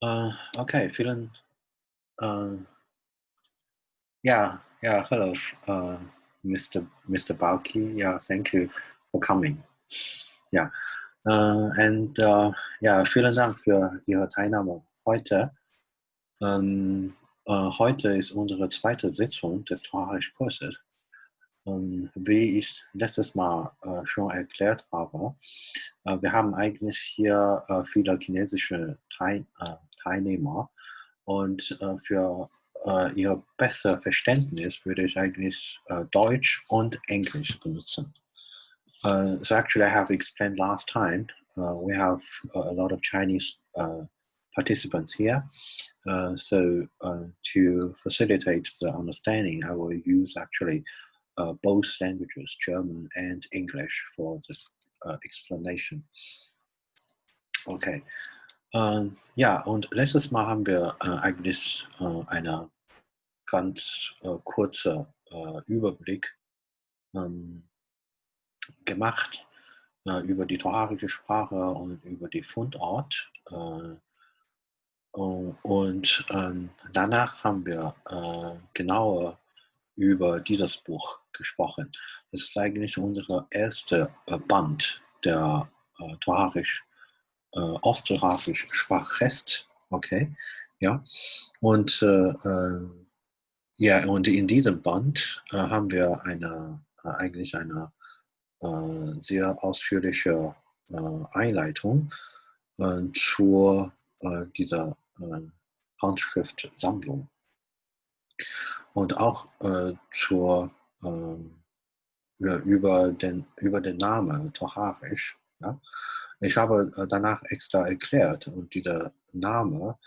Okay, vielen, um, yeah, hello, uh, Mr. Balki. Yeah, thank you for coming. Ja, ja, vielen Dank für Ihre Teilnahme heute. Heute ist unsere zweite Sitzung des Tocharische Kurses. Wie ich letztes Mal schon erklärt habe, wir haben eigentlich hier viele chinesische Teilnehmer und für ihr besseres Verständnis würde ich eigentlich Deutsch und Englisch benutzen. So actually, I have explained last time. We have a lot of Chinese participants here. To facilitate the understanding, I will use actually both languages, German and English, for the explanation. Okay. Ja, und letztes Mal haben wir eigentlich eine ganz kurze Überblick gemacht über die tocharische Sprache und über die Fundort. Und danach haben wir genauer über dieses Buch gesprochen. Das ist eigentlich unser erster Band der osttocharisch Sprachrest. Okay, ja. Und ja, und in diesem Band haben wir eigentlich eine sehr ausführliche Einleitung zu dieser Handschriftsammlung und auch über den Namen Tocharisch. Ja? Ich habe danach extra erklärt und dieser Name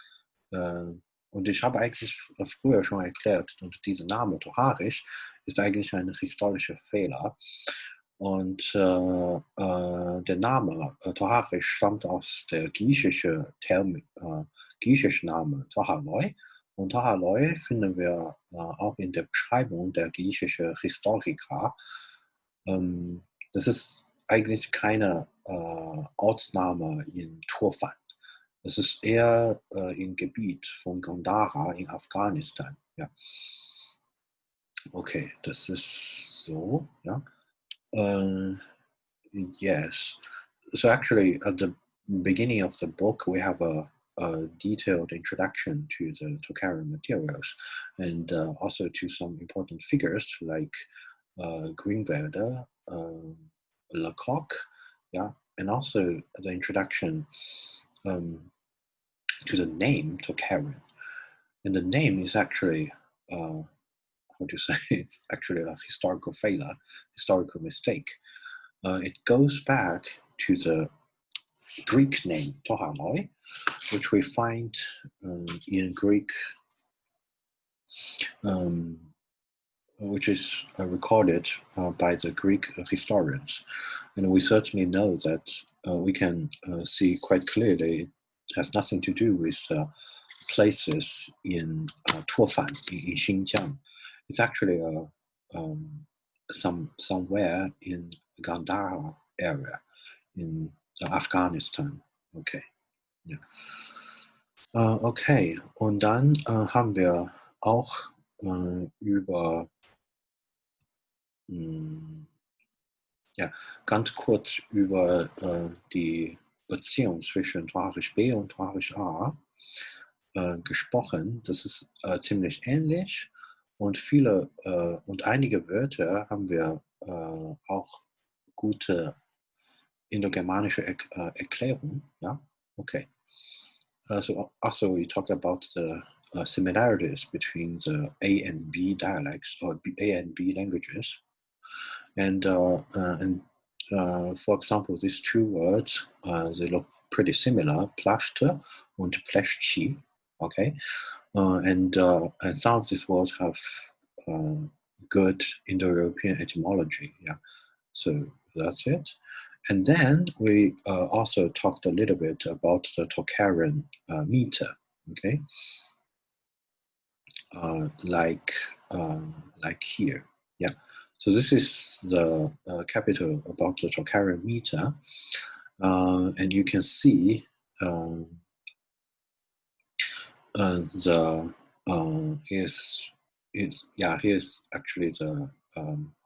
und ich habe eigentlich früher schon erklärt, und dieser Name Tocharisch ist eigentlich ein historischer Fehler. Und der Name Tocharisch stammt aus der griechischen Name Tohaloi. Und Tohaloi finden wir auch in der Beschreibung der griechischen Historiker. Das ist eigentlich keine Ortsname in Turfan. Es ist eher im Gebiet von Gandhara in Afghanistan. Ja. Okay, das ist so. Ja. Yes. So actually, at the beginning of the book, we have a detailed introduction to the Tocharische materials and also to some important figures like Greenwälder, Lecoq, yeah, and also the introduction to the name Tocharin. And the name is actually, how to say, it's actually a historical failure, historical mistake. It goes back to the Greek name Tohaloi, which we find in Greek, which is recorded by the Greek historians. And we certainly know that we can see quite clearly it has nothing to do with places in Tuofan, in Xinjiang. It's actually somewhere in Gandhara area in Afghanistan. Okay. Ja. Okay, und dann haben wir auch über ja, ganz kurz über die Beziehung zwischen Tocharisch B und Tocharisch A gesprochen. Das ist ziemlich ähnlich und und einige Wörter haben wir auch gute indogermanische Erklärung. Ja, okay. So also we talk about the similarities between the A and B dialects or A and B languages, and for example, these two words they look pretty similar, Plaste and Pleszchi. Okay, and some of these words have good Indo-European etymology. Yeah, so that's it. And then we also talked a little bit about the Tocharin meter, okay? Like here, yeah. So this is the capital about the Tocharin meter, and you can see here's actually the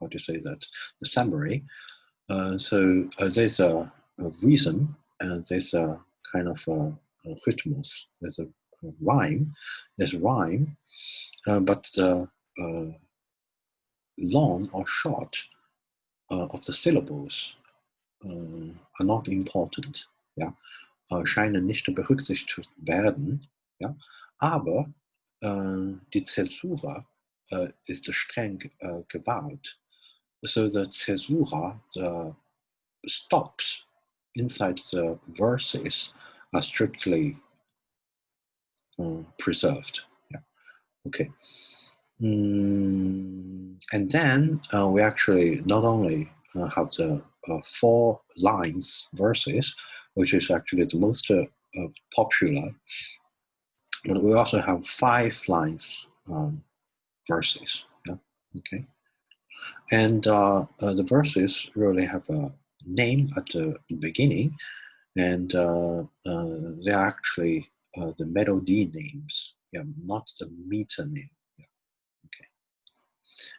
how to say that, the summary. So there's a reason, and there's a kind of a rhythmus. There's a rhyme. There's rhyme, but the long or short of the syllables are not important. Ja, scheinen nicht berücksichtigt werden. Ja, aber die Zäsur ist streng gewahrt. So the Caesura, the stops inside the verses are strictly preserved. Yeah. Okay. And then we actually not only have the 4 lines verses, which is actually the most popular, but we also have 5 lines verses. Yeah. Okay. And the verses really have a name at the beginning, and they are actually the melody names, yeah, not the meter name. Yeah. Okay.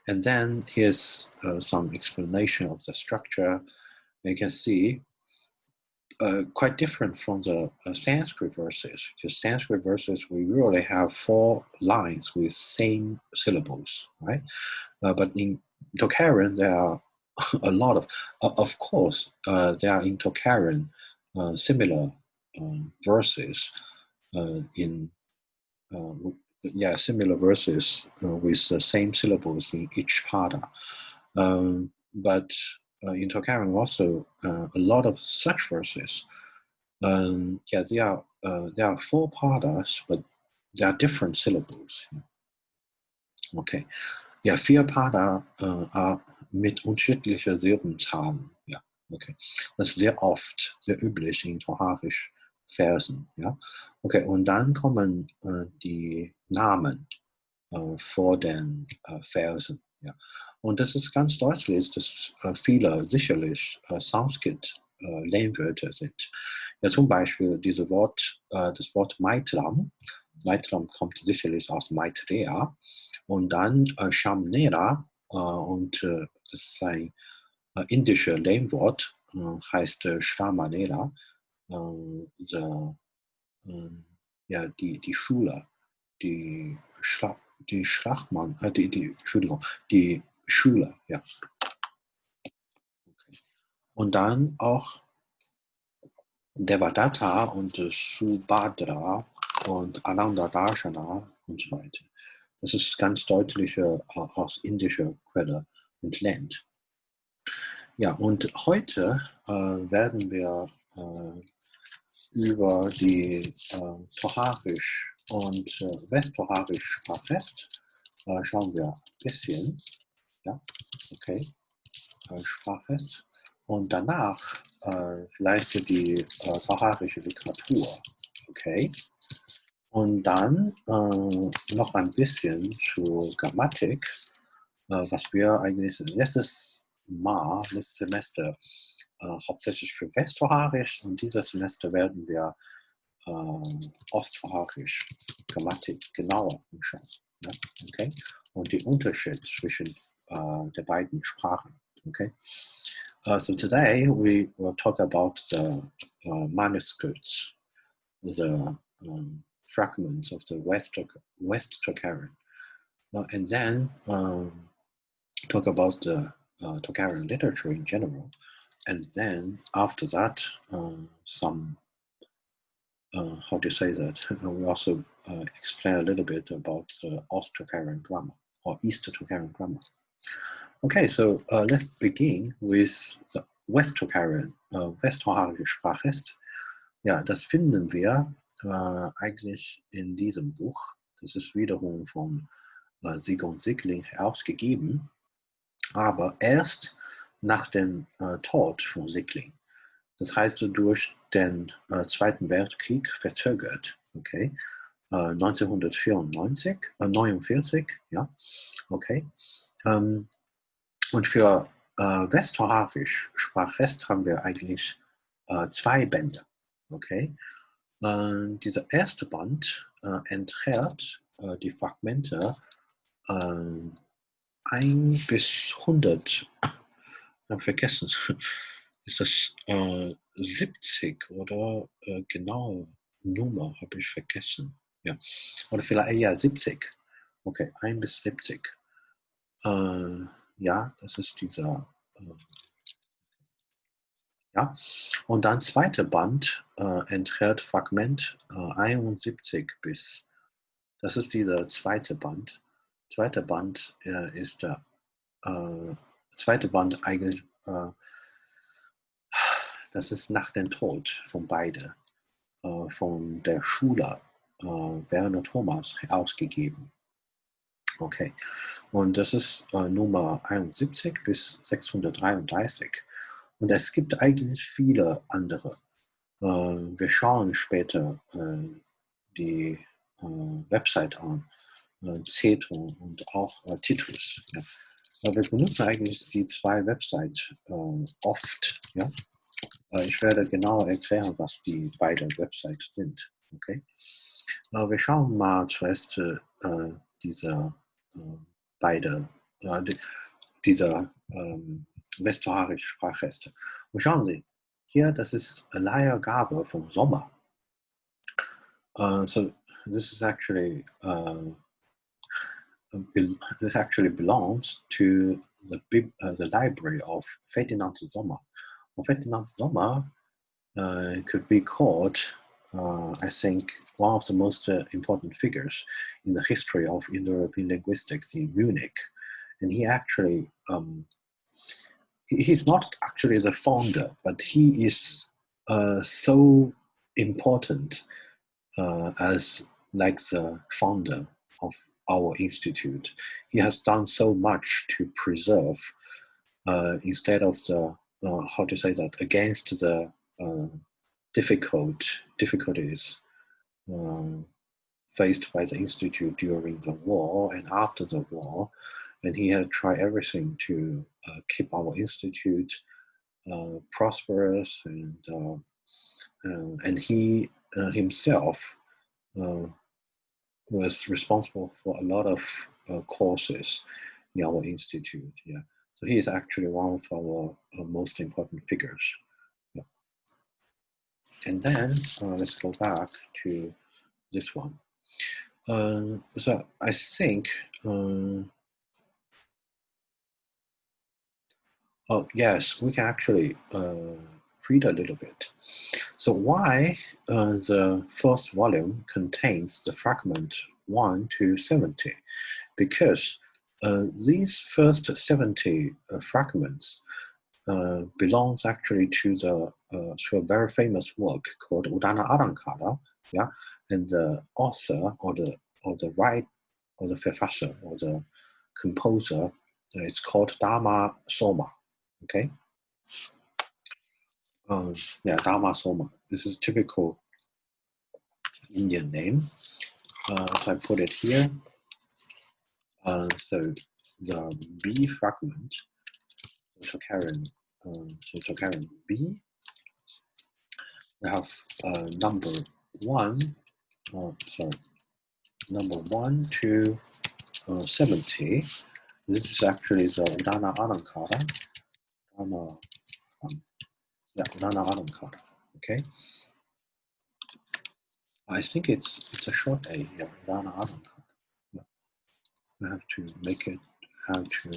And then here's some explanation of the structure. You can see quite different from the Sanskrit verses. Because Sanskrit verses, we really have 4 lines with same syllables, right? But in Tocharische, there are a lot of course, there are in Tocharische similar verses in similar verses with the same syllables in each pada. But in Tocharische also a lot of such verses. There are 4 padas, but there are different syllables. Okay. Ja, 4 Pada mit unterschiedlicher Silbenzahlen. Ja, okay. Das ist sehr oft, sehr üblich in Tocharisch Versen. Ja, okay. Und dann kommen die Namen vor den Versen. Ja, und das ist ganz deutlich, dass viele sicherlich Sanskrit Lehnwörter sind. Ja, zum Beispiel das Wort Maitram. Maitram kommt sicherlich aus Maitreya. Und dann Shamnera, und das ist ein indischer Lehnwort, heißt Shramanera, die Schule, die Schlachmann, Entschuldigung, die Schule, ja. Okay. Und dann auch Devadatta und Subhadra und Ananda Darshana und so weiter. Das ist ganz deutlich aus indischer Quelle entlehnt. Ja, und heute werden wir über die Tocharisch und Westtocharisch Sprachfest schauen wir ein bisschen. Ja, okay, Sprachfest. Und danach vielleicht die tocharische Literatur. Okay. Und dann noch ein bisschen zur Grammatik, was wir eigentlich letztes Semester hauptsächlich für Westtocharisch, und dieses Semester werden wir Osttocharisch Grammatik genauer anschauen. Ja? Okay? Und die Unterschied zwischen der beiden Sprachen. Okay? So today we will talk about the manuscripts, the fragments of the West Tocharische, and then talk about the Tocharische literature in general, and then after that some how to say that, we also explain a little bit about the Ost-Tocharische grammar or East-Tocharische grammar. Okay, so let's begin with the West-Tocharische, Westtocharische Sprachfest. Ja, das finden wir eigentlich in diesem Buch. Das ist wiederum von Sigmund Sickling herausgegeben, aber erst nach dem Tod von Sickling. Das heißt, durch den Zweiten Weltkrieg verzögert. Okay, 1949, ja, okay. Und für Westtocharisch Sprachfest haben wir eigentlich 2 Bände. Okay, Dieser erste Band enthält die Fragmente 1 bis 100. Vergessen. Ist das 70 oder genaue Nummer habe ich vergessen. Ja. Oder vielleicht ja 70. Okay, 1 bis 70. Ja, das ist dieser. Ja. Und dann zweite Band enthält Fragment 71 bis. Das ist dieser zweite Band. Zweite Band ist der zweite Band eigentlich. Das ist nach dem Tod von beiden, von der Schule Werner Thomas ausgegeben. Okay, und das ist Nummer 71 bis 633. Und es gibt eigentlich viele andere. Wir schauen später die Website an, Zetung und auch Titus. Ja. Wir benutzen eigentlich die zwei Websites oft. Ja. Ich werde genau erklären, was die beiden Websites sind. Okay? Wir schauen mal zuerst diese beide, dieser westfälische Sprachfeste. Und schauen Sie, hier, das ist eine Leihgabe vom Sommer. So this is actually this actually belongs to the library of Ferdinand Sommer. And Ferdinand Sommer could be called, I think, one of the most important figures in the history of Indo-European linguistics in Munich. And he actually, he's not actually the founder, but he is so important as like the founder of our institute. He has done so much to preserve, instead of the, how to say that, against the difficulties faced by the institute during the war and after the war, and he had tried everything to keep our institute prosperous, and he himself was responsible for a lot of courses in our institute. Yeah, so he is actually one of our most important figures. And then let's go back to this one. So I think, oh yes, we can actually read a little bit. So why the first volume contains the fragment 1 to 70? Because these first 70 fragments belongs actually to a very famous work called Udana Alankara, yeah, and the author or the verfasser or the composer is called Dharma Soma. Okay, yeah, Dharma Soma. This is a typical Indian name. So I put it here. So the B fragment, Tocharische B, we have number 1, number 1 to 70. This is actually the Udana Alankara. Udana Alankara. Okay. I think it's a short A. Yeah, Udana Alankara. Yeah. I have to make it. Have to.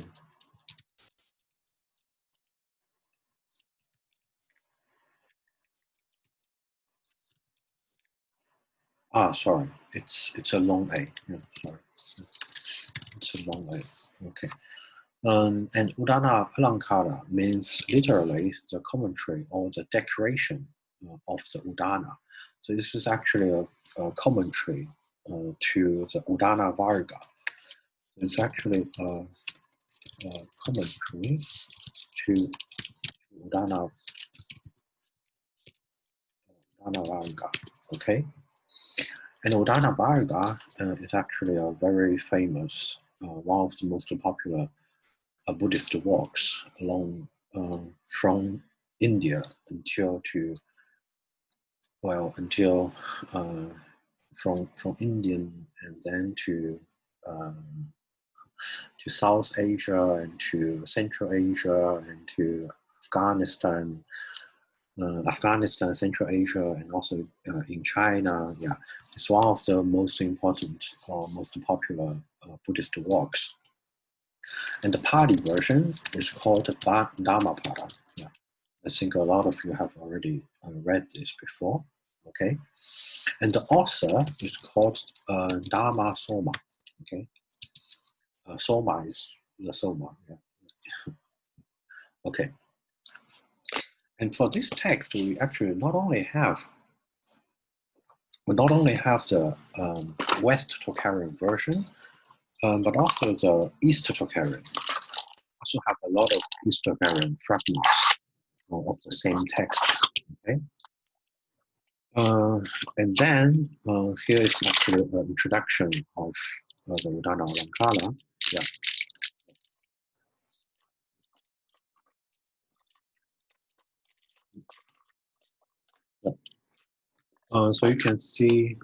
Sorry. It's a long A. Yeah, sorry. It's a long A. Okay. And Udana Alankara means literally the commentary or the decoration of the Udana. So this is actually a commentary to the Udana Varga. It's actually a commentary to Udana Varga. Okay. And Udana Varga is actually a very famous, one of the most popular Buddhist works along from India until to well, until from Indian and then to South Asia and to Central Asia and to Afghanistan, Central Asia, and also in China. Yeah, it's one of the most important or most popular Buddhist works. And the Pali version is called Dhammapada. Yeah, I think a lot of you have already read this before. Okay, and the author is called Dhamma Soma. Okay, Soma is the Soma. Yeah. Okay, and for this text, we actually not only have the West Tocharian version, but also the East Tocharian. Also have a lot of East Tocharian fragments of the same text. Okay. And then here is actually an introduction of the Udana Alankara. Yeah. So you can see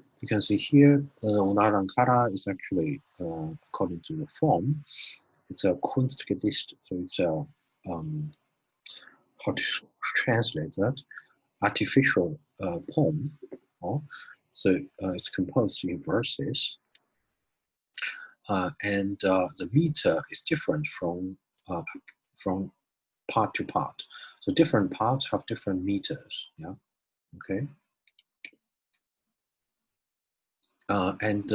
here Udana Alankara is actually according to the form, it's a Kunstgedicht. So it's a how to translate that, artificial poem. So it's composed in verses. And the meter is different from part to part. So different parts have different meters. Yeah. Okay. And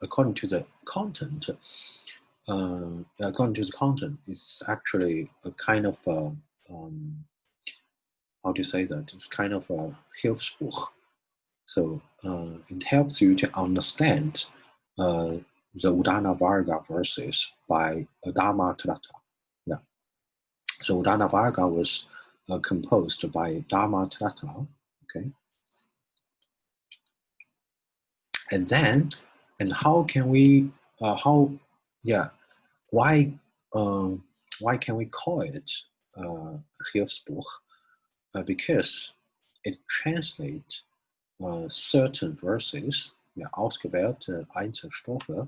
according to the content, it's actually a kind of how do you say that? It's kind of a Hilfsbuch. So it helps you to understand the Udana Varga verses by Dhamma Tratta. Yeah. So Udana Varga was composed by Dhamma Tratta. Okay. And then, and how can we? Why can we call it Hilfsbuch? Because it translates certain verses, yeah, ausgewählte Einzelstoffe,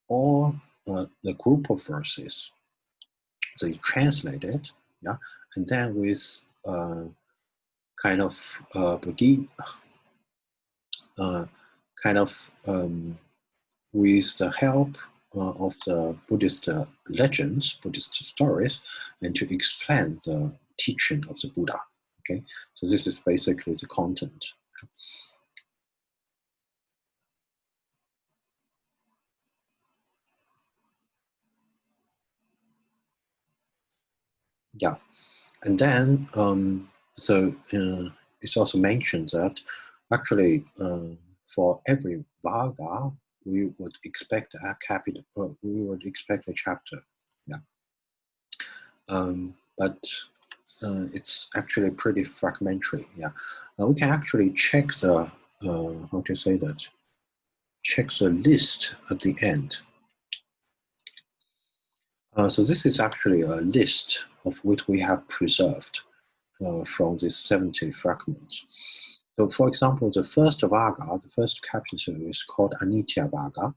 or the group of verses. So you translate it, yeah, and then with kind of with the help of the Buddhist legends, Buddhist stories, and to explain the teaching of the Buddha. Okay, so this is basically the content. Yeah, and then it's also mentioned that actually for every Varga we would expect a capital. We would expect a chapter. Yeah, but it's actually pretty fragmentary. Yeah, we can actually check the how to say that. Check the list at the end. So this is actually a list of what we have preserved from these 70 fragments. So for example, the first Varga, the first capital is called Anitya Varga.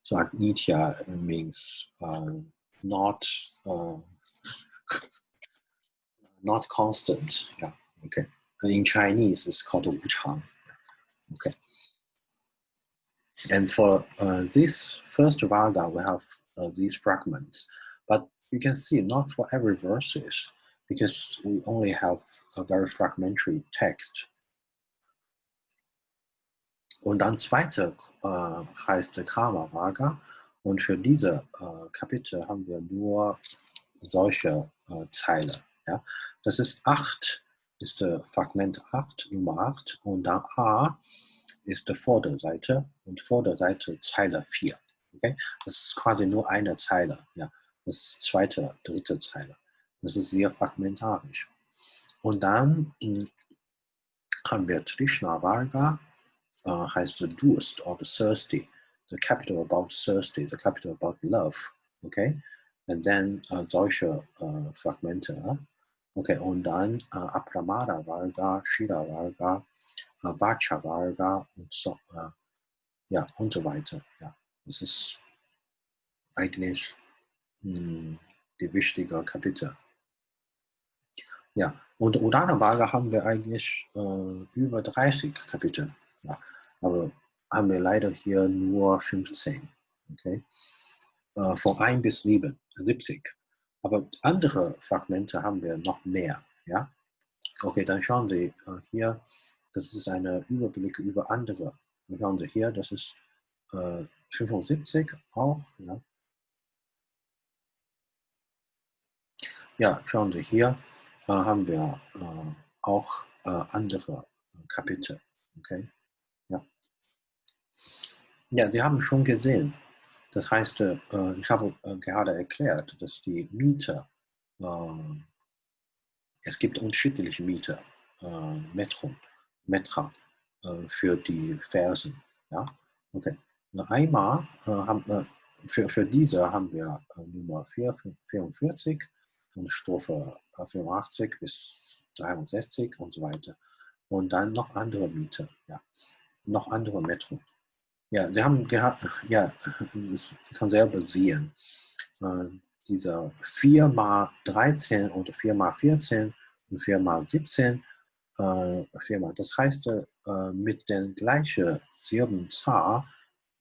So Anitya means not constant. Yeah. Okay. In Chinese, it's called Wu Chang. Okay. And for this first Varga, we have these fragments. But you can see not for every verses, because we only have a very fragmentary text. Und dann zweite heißt Karma Varga. Und für diese Kapitel haben wir nur solche Zeile. Ja? Das ist 8, ist der Fragment 8, Nummer 8. Und dann A ist die Vorderseite und Vorderseite Zeile 4. Okay? Das ist quasi nur eine Zeile. Ja? Das ist zweite, dritte Zeile. Das ist sehr fragmentarisch. Und dann haben wir Trishna Varga, heißt Durst or thirsty, the capital about thirsty, the capital about love. Okay? And then solche Fragmente. Okay, und dann Apramada Varga, Shira Varga, Vacha, Varga und so, ja, und so weiter. Ja, das ist eigentlich die wichtige Kapitel. Ja, und Udana Varga haben wir eigentlich über 30 Kapitel. Ja, aber haben wir leider hier nur 15. Okay? Von 1 bis 70. Aber andere Fragmente haben wir noch mehr. Ja? Okay, dann schauen Sie hier, das ist ein Überblick über andere. Dann schauen Sie hier, das ist 75 auch. Ja, ja, schauen Sie hier, haben wir auch andere Kapitel. Okay? Ja. Ja, Sie haben schon gesehen. Das heißt, ich habe gerade erklärt, dass die Mieter, es gibt unterschiedliche Mieter, Metra, für die Versen. Ja? Okay. Einmal für diese haben wir Nummer 44 und Strophe 85 bis 63 und so weiter. Und dann noch andere Mieter, ja, noch andere Metro. Ja, Sie haben gehabt, ja, Sie können selber sehen, diese 4 mal 13 oder 4 mal 14 und 4 mal 17, 4 mal, das heißt, mit der gleichen Silbenzahl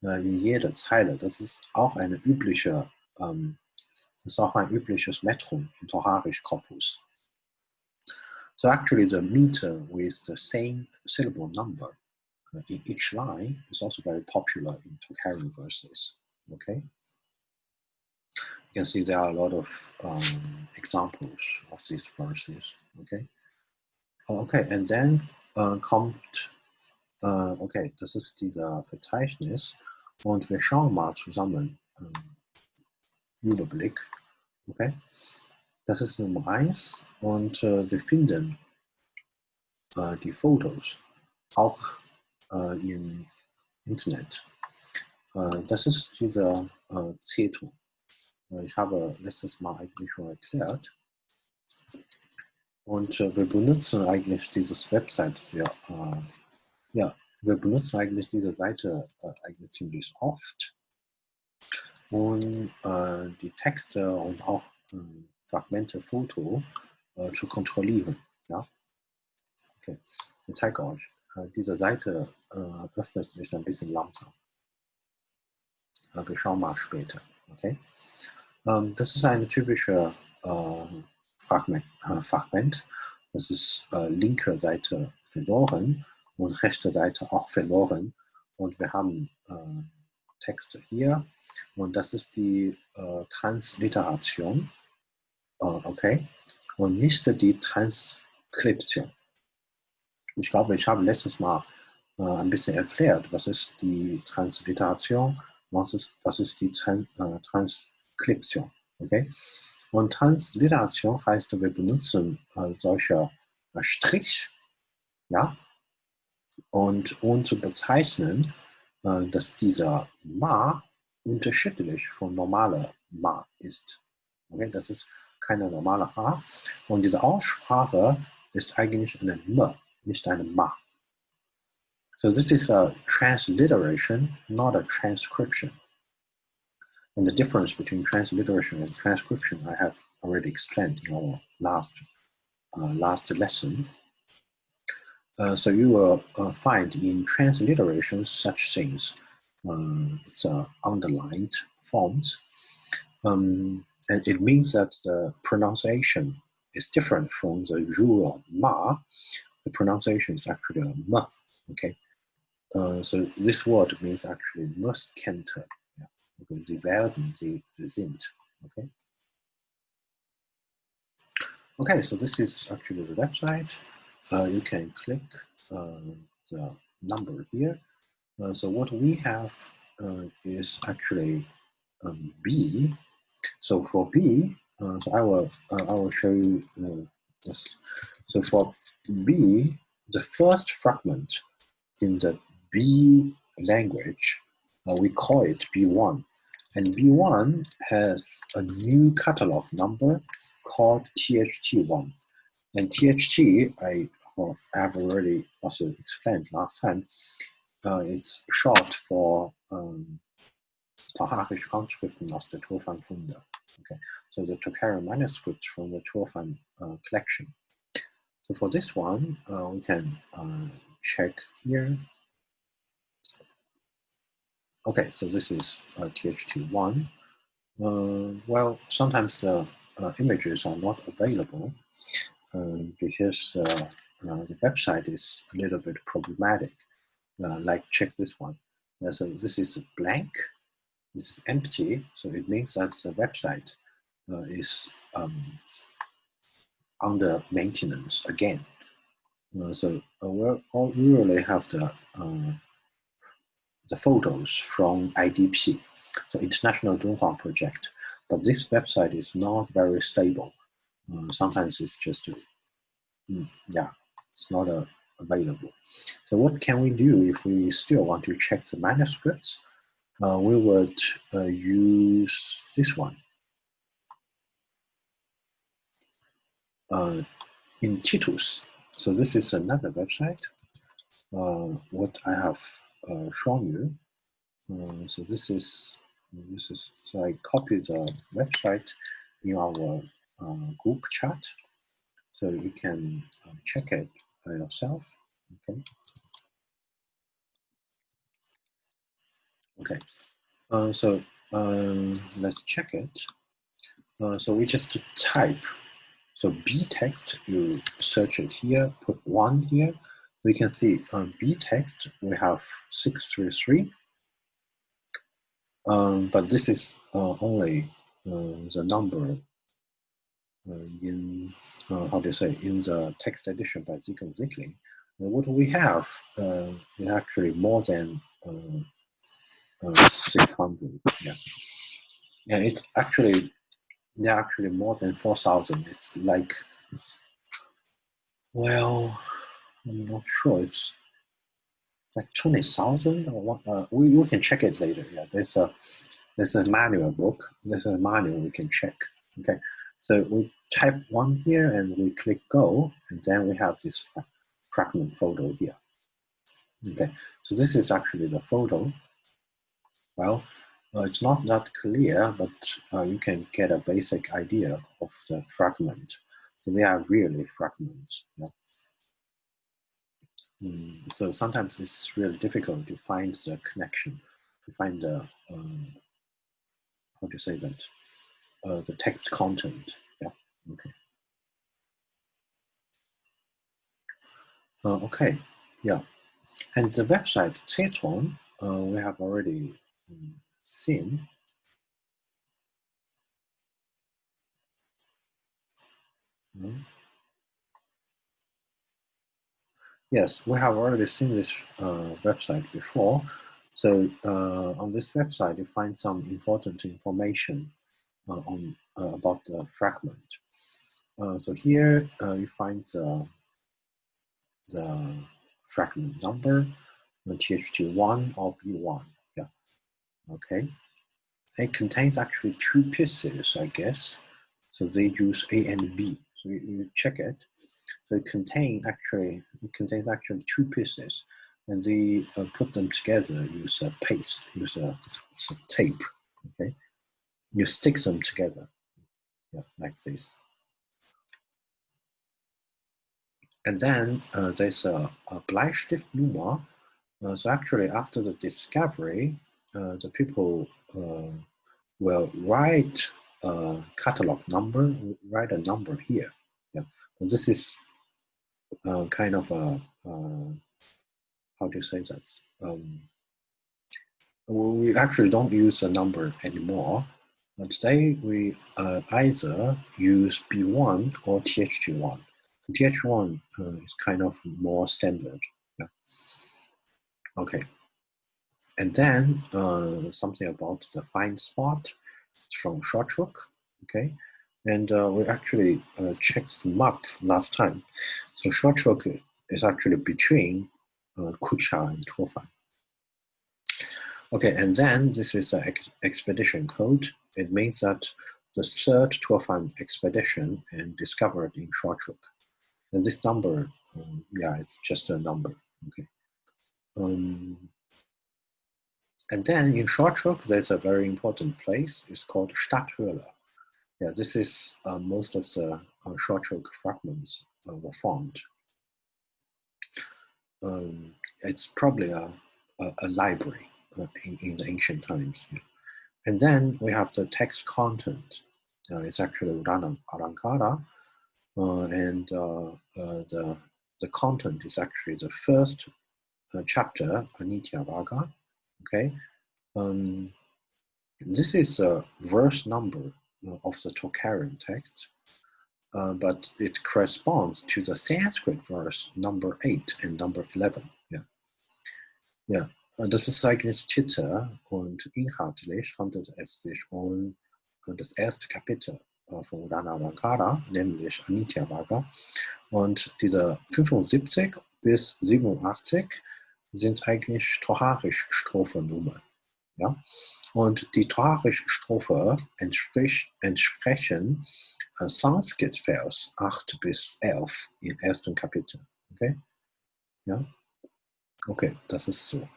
in jeder Zeile, das ist auch eine übliche, das ist auch ein übliches Metrum im Tocharisch Korpus. So actually the meter with the same syllable number in each line is also very popular in Tocharian verses. Okay, you can see there are a lot of examples of these verses. Okay, okay, and then kommt, okay, das ist dieser Verzeichnis und wir schauen mal zusammen Überblick. Okay, das ist Nummer 1 und Sie finden die Fotos auch im Internet. Das ist dieser Ceto. Ich habe letztes Mal eigentlich schon erklärt. Und wir benutzen eigentlich dieses Website sehr, ja, wir benutzen eigentlich diese Seite eigentlich ziemlich oft. Und die Texte und auch Fragmente, Foto zu kontrollieren. Ja? Okay, ich zeige euch. Diese Seite öffnet sich ein bisschen langsam. Wir schauen mal später. Okay? Das ist eine typische Fragment. Das ist linke Seite verloren und rechte Seite auch verloren. Und wir haben Texte hier. Und das ist die Transliteration. Okay? Und nicht die Transkription. Ich glaube, ich habe letztes Mal ein bisschen erklärt, was ist die Transliteration, was ist die Transkription. Okay? Und Transliteration heißt, wir benutzen solche Strich, ja, und zu bezeichnen, dass dieser Ma unterschiedlich von normaler Ma ist. Okay? Das ist keine normale A. Und diese Aussprache ist eigentlich eine M, nicht eine Ma. So this is a transliteration, not a transcription. And the difference between transliteration and transcription I have already explained in our last lesson. So you will find in transliteration such things. It's underlined forms. And it means that the pronunciation is different from the usual Ma. The pronunciation is actually a M. Okay. So this word means actually muss kennt. Ja. Okay. Sie werden, sie sind. Okay. Okay, so this is actually the website. You can click the number here. So what we have is actually B. So for B, so I will show you this. So for B, the first fragment in the B language, we call it B1. And B1 has a new catalog number called THT1. And THT, I I've already also explained last time. It's short for Tocharische Handschriften aus der Turfan-Funde. Okay, so the Tocharische manuscript from the Turfan collection. So for this one, we can check here. Okay, so this is THT1. Well, sometimes the images are not available because the website is a little bit problematic. Like check this one. So this is blank. This is empty. So it means that the website is under maintenance again. So we usually have the photos from IDP, so International Dunhuang Project, but this website is not very stable. Sometimes it's just, it's not available. So what can we do if we still want to check the manuscripts? We would use this one. In Titus, so this is another website. What I have shown you. So this is so I copied the website in our group chat, so you can check it by yourself. Okay. So let's check it. So we just type. So B text, you search it here, put 1 here. We can see B text, we have 633. But this is only the number in, how do you say, in the text edition by Ziegler Ziegling. What we have is actually more than 600. Yeah, it's actually, they're actually more than 4,000. It's like, well, I'm not sure. It's like 20,000 or what? We can check it later. Yeah, there's a manual book. There's a manual we can check. Okay, so we type 1 here and we click go, and then we have this fragment photo here. Okay, so this is actually the photo. Well, it's not that clear, but you can get a basic idea of the fragment. So they are really fragments. Yeah? So sometimes it's really difficult to find the connection, to find the, how to say that, the text content. Yeah, okay. Okay, yeah. And the website Teton, we have already seen. Yes, we have already seen this website before. So on this website, you find some important information on about the fragment. So here you find the fragment number, THT1 or B1. Yeah, okay. It contains actually 2 pieces, I guess. So they use A and B. So you check it. So it contains actually 2 pieces, and they put them together. Use a paste, use a tape. Okay, you stick them together, yeah, like this. And then there's a Bleistiftnummer. So actually, after the discovery, the people will write a catalog number, write a number here. Yeah, but this is kind of a how do you say that? We actually don't use a number anymore. Today we either use B1 or THT1. THT1 is kind of more standard. Yeah. Okay. And then something about the find spot. It's from Shorthook. Okay. And we actually checked the map last time. So Shorthook is actually between Kucha and Turfan. Okay, and then this is the expedition code. It means that the 3rd Turfan expedition and discovered in Shorthook. And this number yeah, it's just a number. Okay. And then in Shortstroke, there's a very important place. It's called Stadthöhle. Yeah, this is most of the Shortstroke fragments were found. It's probably a library in the ancient times. Yeah. And then we have the text content. It's actually Udana Alankara, and the content is actually the first chapter, Anitya Vaga. Okay, this is a verse number of the Tocharische text, but it corresponds to the Sanskrit verse number 8 and number 11. Yeah, yeah. Das ist eigentlich Titel und inhaltlich handelt es sich um das erste Kapitel von Udana Alankara, nämlich Anitya Vaga. Und diese 75 bis 87 sind eigentlich Tocharische Strophennummern. Ja? Und die Tocharische Strophe entsprechen Sanskrit-Vers 8 bis 11 im ersten Kapitel. Okay? Ja? Okay, das ist so.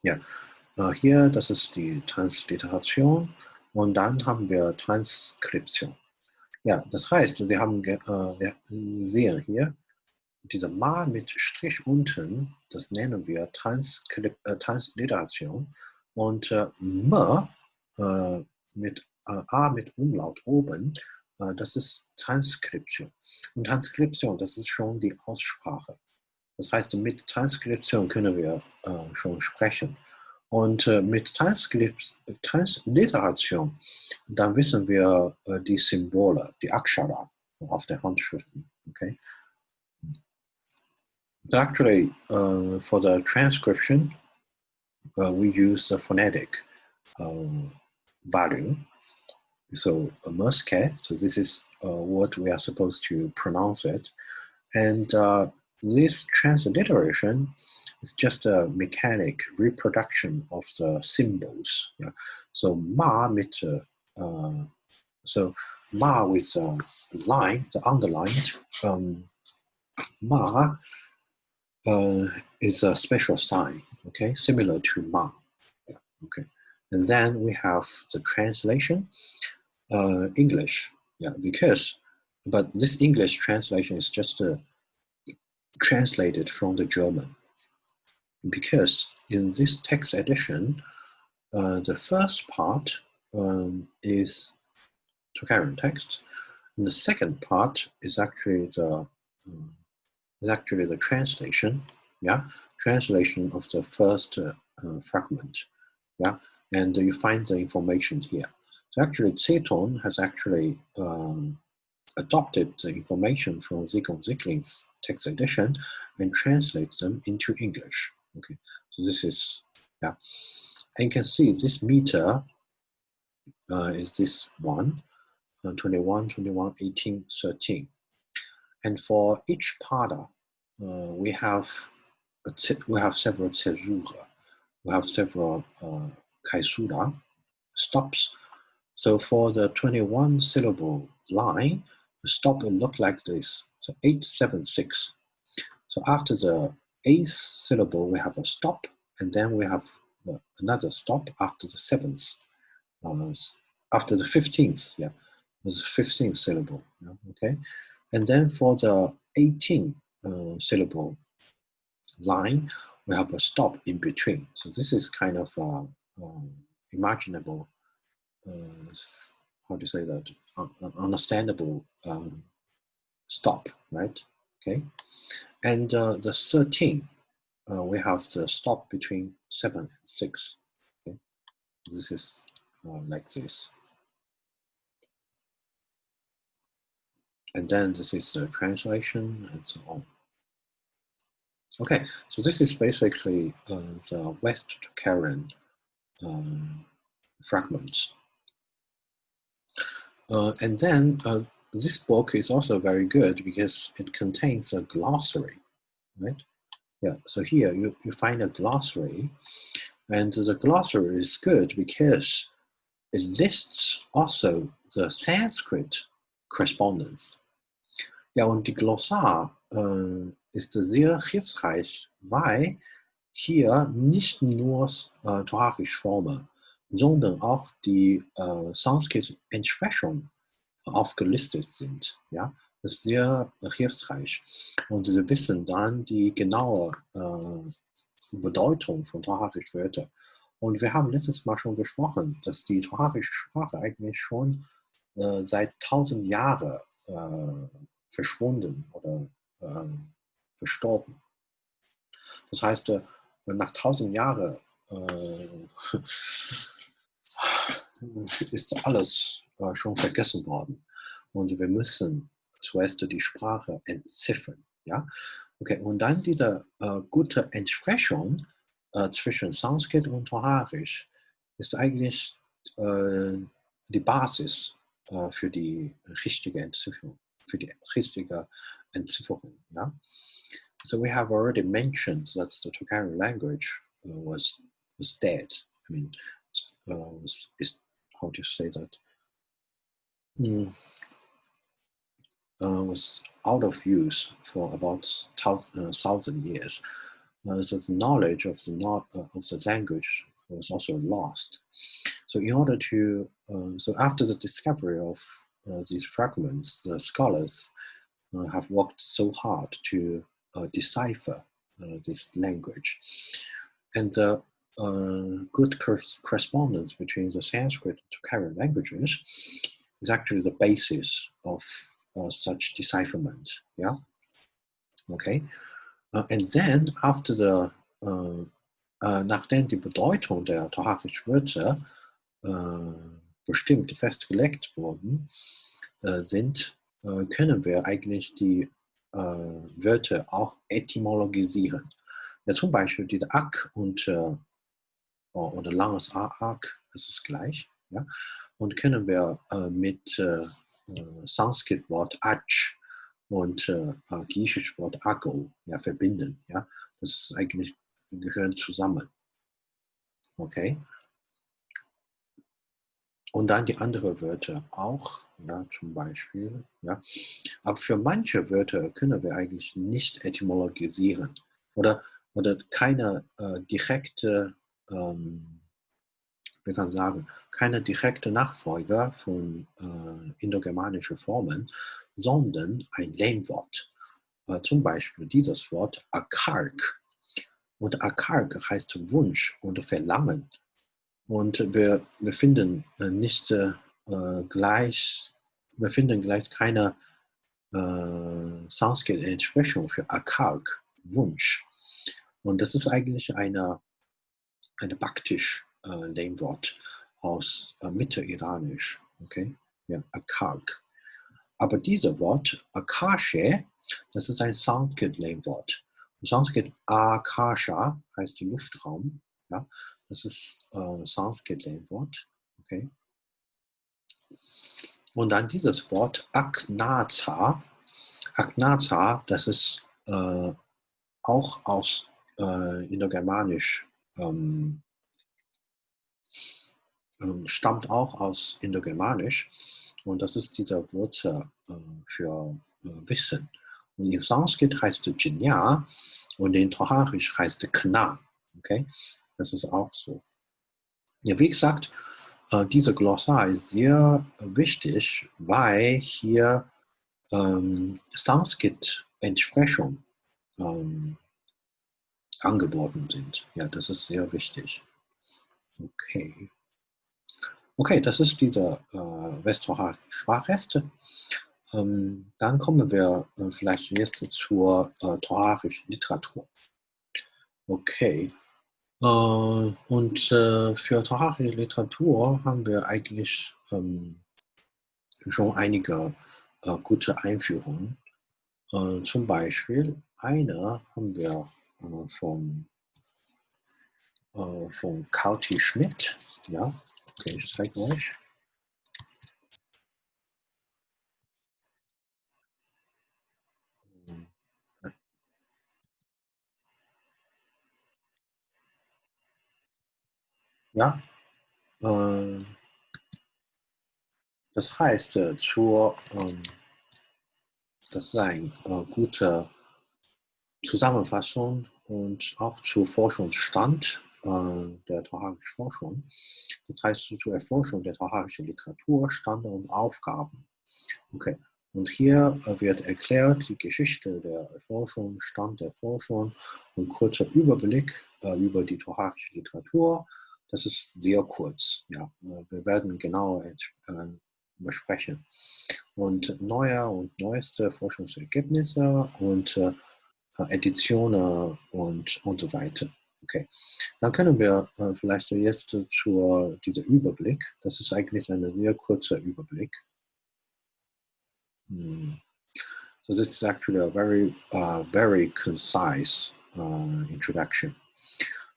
Ja, hier, das ist die Transliteration und dann haben wir Transkription. Ja, das heißt, Sie haben sehen hier, diese Ma mit Strich unten, das nennen wir Transliteration und M mit A mit Umlaut oben, das ist Transkription. Und Transkription, das ist schon die Aussprache. Das heißt, mit Transkription können wir schon sprechen. Und mit Transliteration, dann wissen wir die Symbole, die Akshara auf der Handschriften. Okay? Actually, for the transcription, we use the phonetic value. So Muske, so this is what we are supposed to pronounce it. And this transliteration is just a mechanic reproduction of the symbols. Yeah. So Ma mit so Ma with a line, the underlined Ma is a special sign, okay, similar to Ma. Yeah, okay, and then we have the translation, English. Yeah, but this English translation is just translated from the German. Because in this text edition, the first part is Tocharische text, and the second part is actually the translation, yeah, translation of the first fragment, yeah, and you find the information here. So actually, Zeton has actually adopted the information from Zickling's text edition and translates them into English. Okay, so this is, yeah, and you can see this meter is this one, 21, 21, 18, 13. And for each pada, we have several Zerura, we have several Kaisura, stops. So for the 21 syllable line, the stop will look like this. So 8, 7, 6. So after the 8th syllable, we have a stop, and then we have another stop after the 7th. After the 15th, yeah, there's the 15th syllable. Yeah, okay, and then for the 18 syllable line, we have a stop in between. So this is kind of imaginable. How to say that? Understandable stop, right? Okay, and the 13, we have the stop between 7 and 6. Okay, this is like this. And then this is the translation and so on. Okay, so this is basically the West Tocharische fragments. And then this book is also very good because it contains a glossary, right? Yeah, so here you find a glossary, and the glossary is good because it lists also the Sanskrit correspondence. Ja, und die Glossar ist sehr hilfreich, weil hier nicht nur tocharische Formen, sondern auch die Sanskrit-Entsprechungen aufgelistet sind. Ja? Das ist sehr hilfreich. Und Sie wissen dann die genaue Bedeutung von toharischen Wörtern. Und wir haben letztes Mal schon gesprochen, dass die tocharische Sprache eigentlich schon seit 1000 Jahren verschwunden oder verstorben. Das heißt, nach 1000 Jahren ist alles schon vergessen worden. Und wir müssen zuerst die Sprache entziffern. Ja? Okay, und dann diese gute Entsprechung zwischen Sanskrit und Tocharisch ist eigentlich die Basis für die richtige Entzifferung. Für die richtige Entzifferung. Ja? So we have already mentioned that the Tocharian language was dead. I mean, is how do you say that? Was out of use for about 1,000 years. So the knowledge of the language was also lost. So in order to, so after the discovery of these fragments, the scholars have worked so hard to decipher this language. And the good correspondence between the Sanskrit and Tocharian languages is actually the basis of such decipherment. Yeah. Okay. And then after the nachdem die Bedeutung der toharischen Wörter bestimmt festgelegt wurden, können wir eigentlich die Wörter auch etymologisieren. Ja, zum Beispiel diese Ak und oder langes Ak, das ist gleich. Ja? Und können wir mit Sanskrit-Wort Ach und griechisches Wort Ago verbinden. Ja? Das ist eigentlich, gehören zusammen. Okay. Und dann die anderen Wörter auch, ja, zum Beispiel. Ja. Aber für manche Wörter können wir eigentlich nicht etymologisieren oder keine direkte, wie kann man sagen, keine direkte Nachfolger von indogermanischen Formen, sondern ein Lehnwort. Zum Beispiel dieses Wort Akark. Und Akark heißt Wunsch und Verlangen. Und wir finden nicht gleich, wir finden gleich keine Sanskrit-Entsprechung für Akark, Wunsch. Und das ist eigentlich eine baktisch Lehnwort aus Mitteliranisch. Okay? Ja, Akark. Aber dieses Wort, Akashe, das ist ein Sanskrit-Lehnwort. Sanskrit Akasha heißt Luftraum. Ja? Das ist Sanskrit-Lehnwort. Okay? Und dann dieses Wort Aknaza. Aknaza, das ist auch aus Indogermanisch, stammt auch aus Indogermanisch. Und das ist dieser Wurzel für Wissen. Und in Sanskrit heißt es Jnya und in Tocharisch heißt es Kna. Okay? Das ist auch so. Ja, wie gesagt, diese Glossar ist sehr wichtig, weil hier Sanskrit-Entsprechungen angeboten sind. Ja, das ist sehr wichtig. Okay. Okay, das ist dieser westtocharische Sprachreste. Dann kommen wir vielleicht jetzt zur tocharischen Literatur. Okay. Und für tocharische Literatur haben wir eigentlich schon einige gute Einführungen. Zum Beispiel eine haben wir von Kauti Schmidt. Ja, okay, ich zeige euch. Ja, das heißt zur Das ist ein guter Zusammenfassung und auch zur Forschungsstand der toharischen Forschung. Das heißt, zur Erforschung der toharischen Literatur, Stände und Aufgaben. Okay, und hier wird erklärt die Geschichte der Erforschung, Stand der Forschung und kurzer Überblick über die toharische Literatur. Das ist sehr kurz. Ja, wir werden genauer besprechen. Und neue und neueste Forschungsergebnisse und Editionen und so weiter. Okay, dann können wir vielleicht jetzt zu diesem Überblick. Das ist eigentlich ein sehr kurzer Überblick. So this is actually a very concise introduction.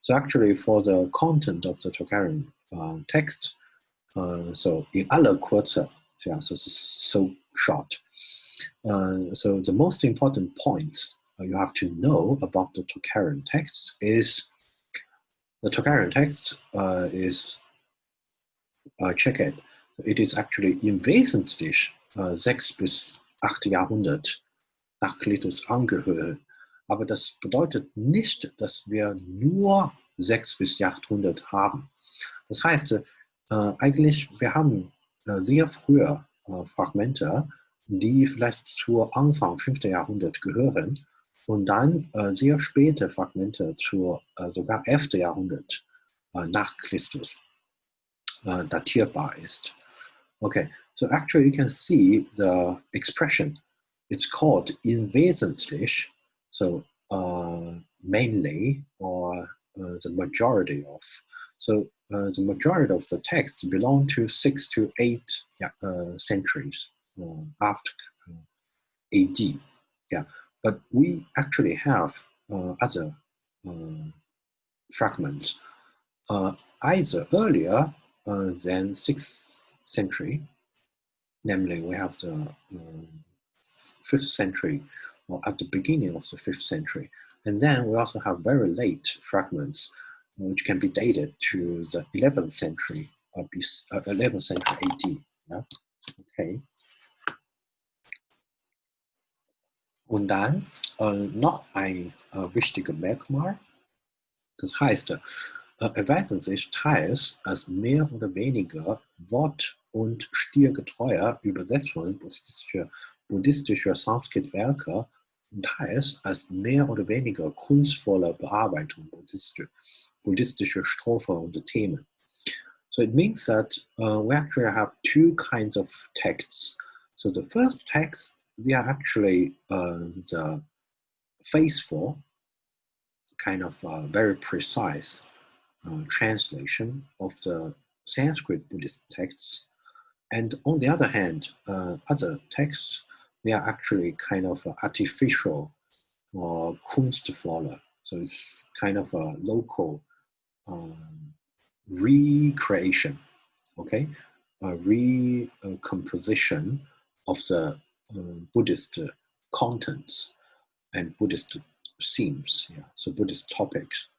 So actually for the content of the Tocharische text, so in alle kurze, yeah, so this is so short. So the most important points you have to know about the Tocharische text is the Tocharische text is check it. It is actually im Wesentlichen 6 bis 8 Jahrhundert nach Christus angehört. Aber das bedeutet nicht, dass wir nur 6 bis 800 haben. Das heißt, eigentlich, wir haben sehr frühe Fragmente, die vielleicht zu Anfang 5. Jahrhundert gehören und dann sehr späte Fragmente zu sogar 11. Jahrhundert nach Christus datierbar ist. Okay, so actually you can see the expression. It's called im Wesentlichen, so mainly or the majority of. So the majority of the text belong to 6 to 8 centuries after AD. Yeah, but we actually have other fragments either earlier than 6th century, namely we have the 5th century or at the beginning of the 5th century. And then we also have very late fragments which can be dated to the 11th century, 11th century AD. Ja? Okay. Und dann noch ein wichtiger Merkmal, das heißt, erweisen sich teils als mehr oder weniger wort- und stilgetreue Übersetzungen buddhistischer Sanskrit-Werke und teils als mehr oder weniger kunstvolle Bearbeitung buddhistischer Strophen und Themen. So it means that we actually have two kinds of texts. So the first text, they are actually the faithful, kind of very precise translation of the Sanskrit Buddhist texts. And on the other hand, other texts, they are actually kind of artificial or kunstvolle. So it's kind of a local recreation, okay? A recomposition of the Buddhist contents and Buddhist themes, yeah, so Buddhist topics.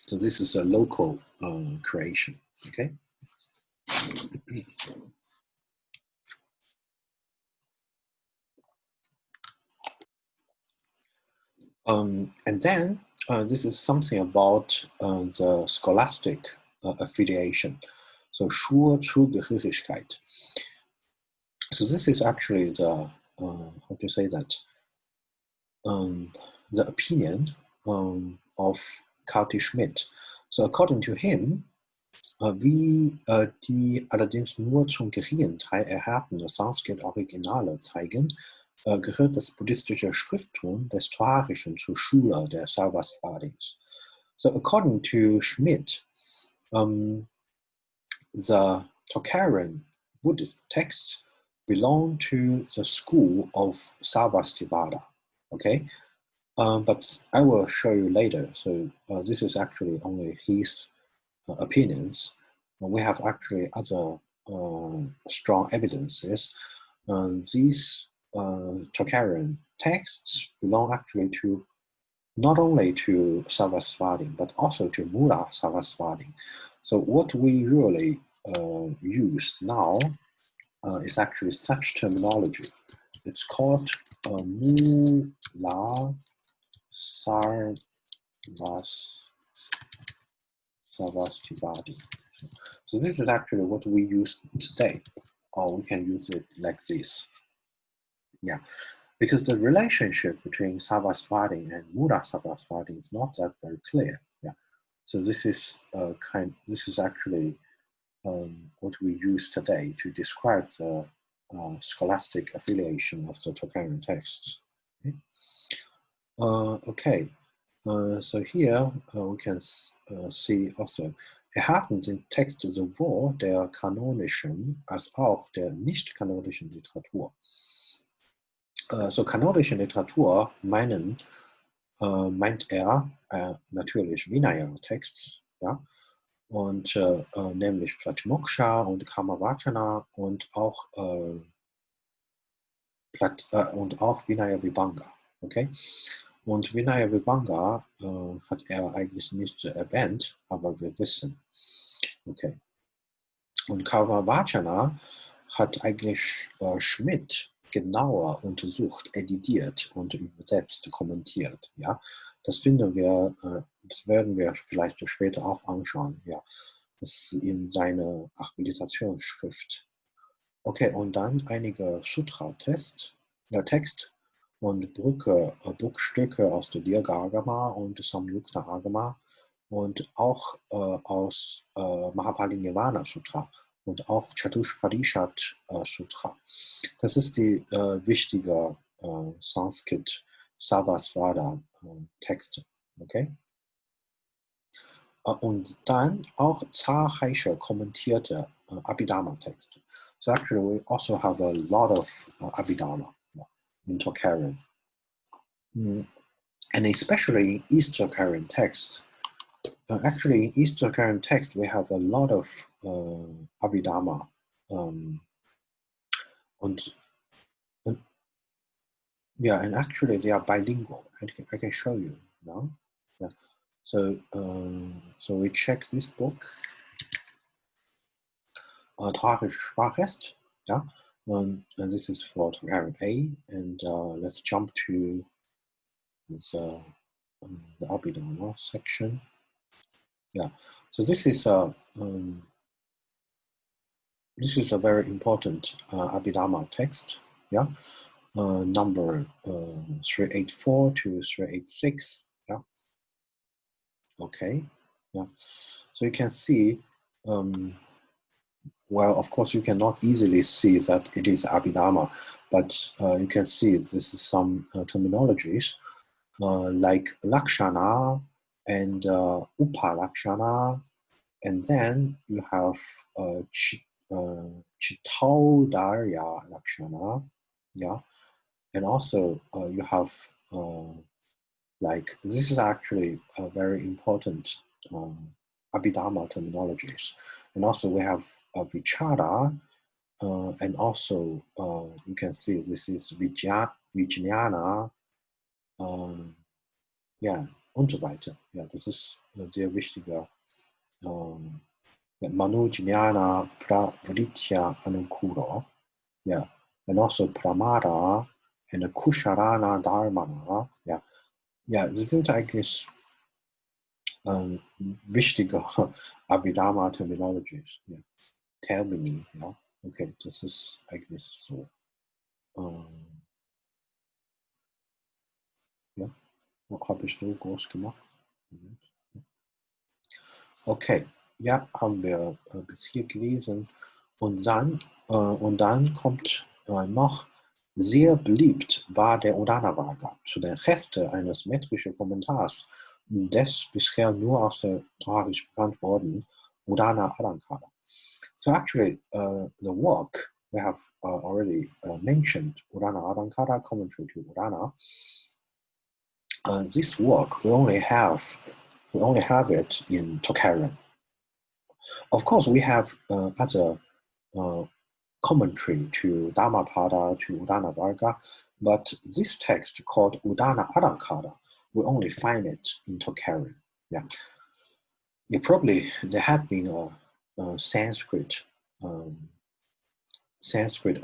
So this is a local creation, okay? And then this is something about the scholastic affiliation. So Schulzugehörigkeit. So this is actually the, how to say that, the opinion of Carl Schmidt. So according to him, wie die allerdings nur zum geringen Teil erhaltene Sanskrit-Originale zeigen, gehört das buddhistische Schrifttum des Toharischen zur Schule der Sarvasvadins. So according to Schmidt, the Tocharische Buddhist texts belong to the school of Sarvastivada, okay? But I will show you later. So this is actually only his opinions. We have actually other strong evidences. These Tocharische texts belong actually to not only to Sarvasvadin, but also to Mula Sarvasvadin. So what we really use now is actually such terminology. it's called Mula Sarvastivadi. So this is actually what we use today, or we can use it like this. Yeah, because the relationship between Sarvastivadi and Mula Sarvastivadi is not that very clear. Yeah, so this is actually what we use today to describe the scholastic affiliation of the Tocharische texts. Okay, so here we can see also, den Text sowohl der kanonischen als auch der nicht kanonischen Literatur. So kanonische Literatur meint natürlich Vinaya-Texts, ja, und nämlich Pratimoksha und Kamavachana und auch Vinaya Vibhanga, okay? Und Vinaya Vibhanga hat er eigentlich nicht erwähnt, aber wir wissen, okay. Und Kamavachana hat eigentlich Schmidt genauer untersucht, editiert und übersetzt, kommentiert, ja. Das werden wir vielleicht später auch anschauen, ja. Das ist in seiner Habilitationsschrift. Okay, und dann einige Sutra-Text und Bruchstücke aus der Dirghagama und Samyukta Agama und auch aus Mahaparinirvana Sutra und auch Chatushparishat Sutra. Das ist die wichtige Sanskrit Sarvasvada Texte, okay? Und dann auch zahlreiche kommentierte Abhidharma-Texte. So actually we also have a lot of Abhidharma in Tocharische. And especially in East Tocharische text. Actually in East Tocharische text we have a lot of Abhidharma. And actually they are bilingual. I can show you now. Yeah. So we check this book. Tocharische Sprachrecht, yeah, and this is for Tocharische A, and let's jump to the Abhidharma section. Yeah, so this is a very important Abhidharma text. Yeah, number 384 to 386. Yeah. Okay. Yeah. So you can see. Well, of course, you cannot easily see that it is Abhidharma, but you can see this is some terminologies like Lakshana and Upalakshana, and then you have Chitaudarya Lakshana, yeah, and also you have like this is actually a very important Abhidharma terminologies, and also we have Vichara, and also you can see this is Vijnana, ja, und so weiter. Ja, das ist sehr wichtiger. Manu Jnana Pravritya Anukuro, yeah, and also Pramada and Kusharana Dharmana, yeah, ja, sie sind eigentlich wichtige Abhidharma Terminologies, ja. Termini, ja, okay, das ist eigentlich so. Ja, habe ich so groß gemacht. Okay, ja, haben wir bis hier gelesen. Und dann kommt noch, sehr beliebt war der Udana-Varga zu den Resten eines metrischen Kommentars des bisher nur aus der Tocharische bekannt worden Udana Alankara. So actually, the work we have already mentioned, Udana Alankara, commentary to Udana. This work we only have it in Tocharische. Of course, we have other commentary to Dhammapada, to Udana Varga, but this text called Udana Alankara, we only find it in Tocharische. Yeah. Yeah, probably there had been a Sanskrit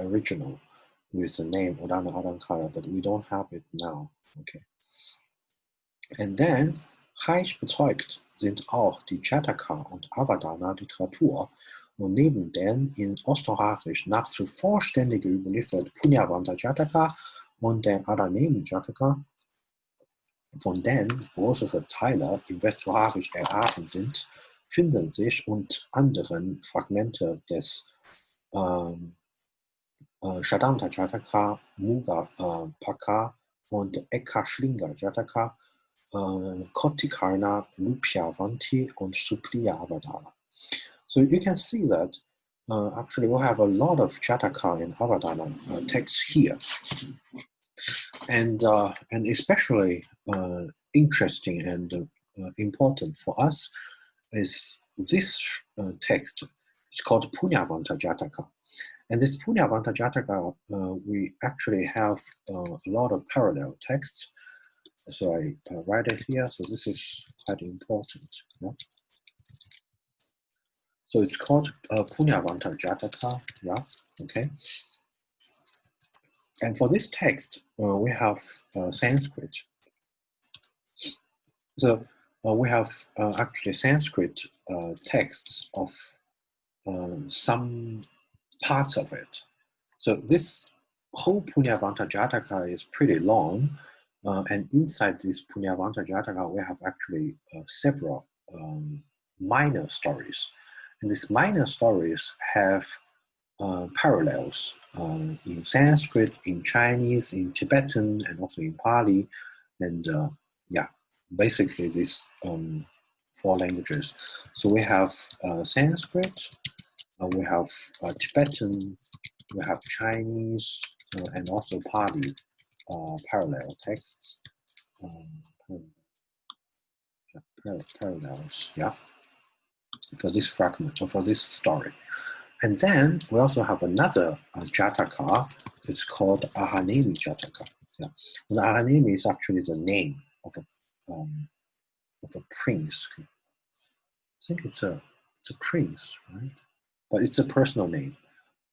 original, with the name Odana Adankara, but we don't have it now. Okay. Und then reich bezeugt sind auch die Jataka und Avadana-Literatur und neben den in Osttocharisch nahezu vollständig überliefert Punyavanta Jataka und den Adanemi Jataka, von denen größere Teile im Westtocharisch erhalten sind, finden sich unter anderem Fragmente des Shadanta Jataka, Muga Paka und Eka Shlinga Jataka, Kotikarna, Lupyavanti, and Supriya Avadana. So you can see that actually we have a lot of Jataka and Avadana texts here. And especially interesting and important for us is this text. It's called Punyavanta Jataka. And this Punyavanta Jataka, we actually have a lot of parallel texts. So I write it here. So this is quite important. Yeah? So it's called Punyavanta Jataka. Yeah. Okay. And for this text, we have Sanskrit. So we have actually Sanskrit texts of some parts of it. So this whole Punyavanta Jataka is pretty long. And inside this Punyavanta Jataka, we have actually several minor stories. And these minor stories have parallels in Sanskrit, in Chinese, in Tibetan, and also in Pali. And yeah, basically these 4 languages. So we have Sanskrit, we have Tibetan, we have Chinese, and also Pali parallel texts. Parallels, yeah, for this fragment, or for this story. And then we also have another Jataka. It's called Ahanemi Jataka. Yeah. And Ahanemi is actually the name of a prince. I think it's a prince, right? But it's a personal name.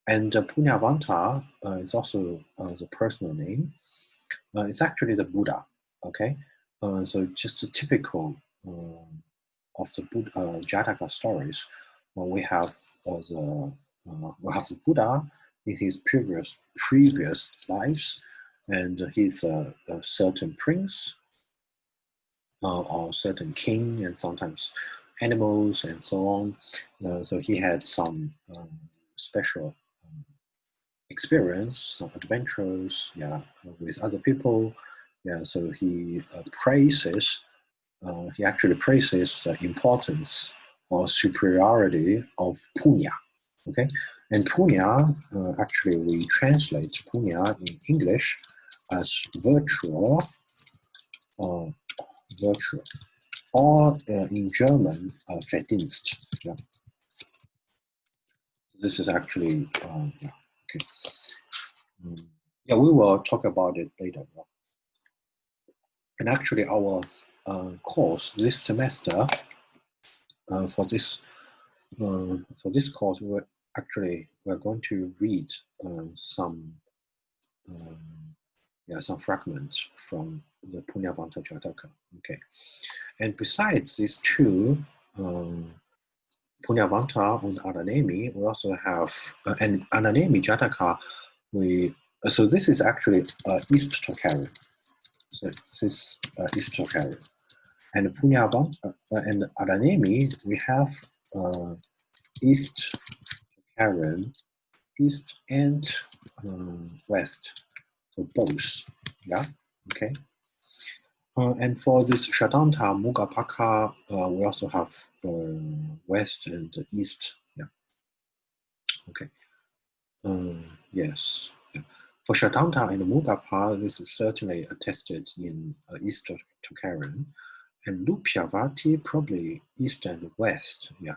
And Punyavanta is also the personal name. It's actually the Buddha. Okay, so just a typical of the Jataka stories. We have the Buddha in his previous lives, and he's a certain prince or certain king, and sometimes animals and so on. So he had some special experience, some adventures, yeah, with other people. Yeah, so he praises. He actually praises the importance or superiority of punya. Okay, and punya, actually we translate punya in English as virtue, or in German, Verdienst. Yeah. This is actually, yeah, okay. Yeah, we will talk about it later. And actually our course this semester, for this course, we're going to read some fragments from the Punyavanta Jataka. Okay, and besides these 2, Punyavanta and Adanemi, we also have and Adanemi Jataka. So this is actually East Tocharische. So this is East Tocharische. And Punyavanta and Adanemi, we have East Tocharische, East and West, so both, yeah, okay. And for this Shadanta, Mugapaka, we also have West and East, yeah, okay. Yes, yeah. For Shadanta and Mugapa, this is certainly attested in East Tocharische, and Lupyavati probably East and West, yeah,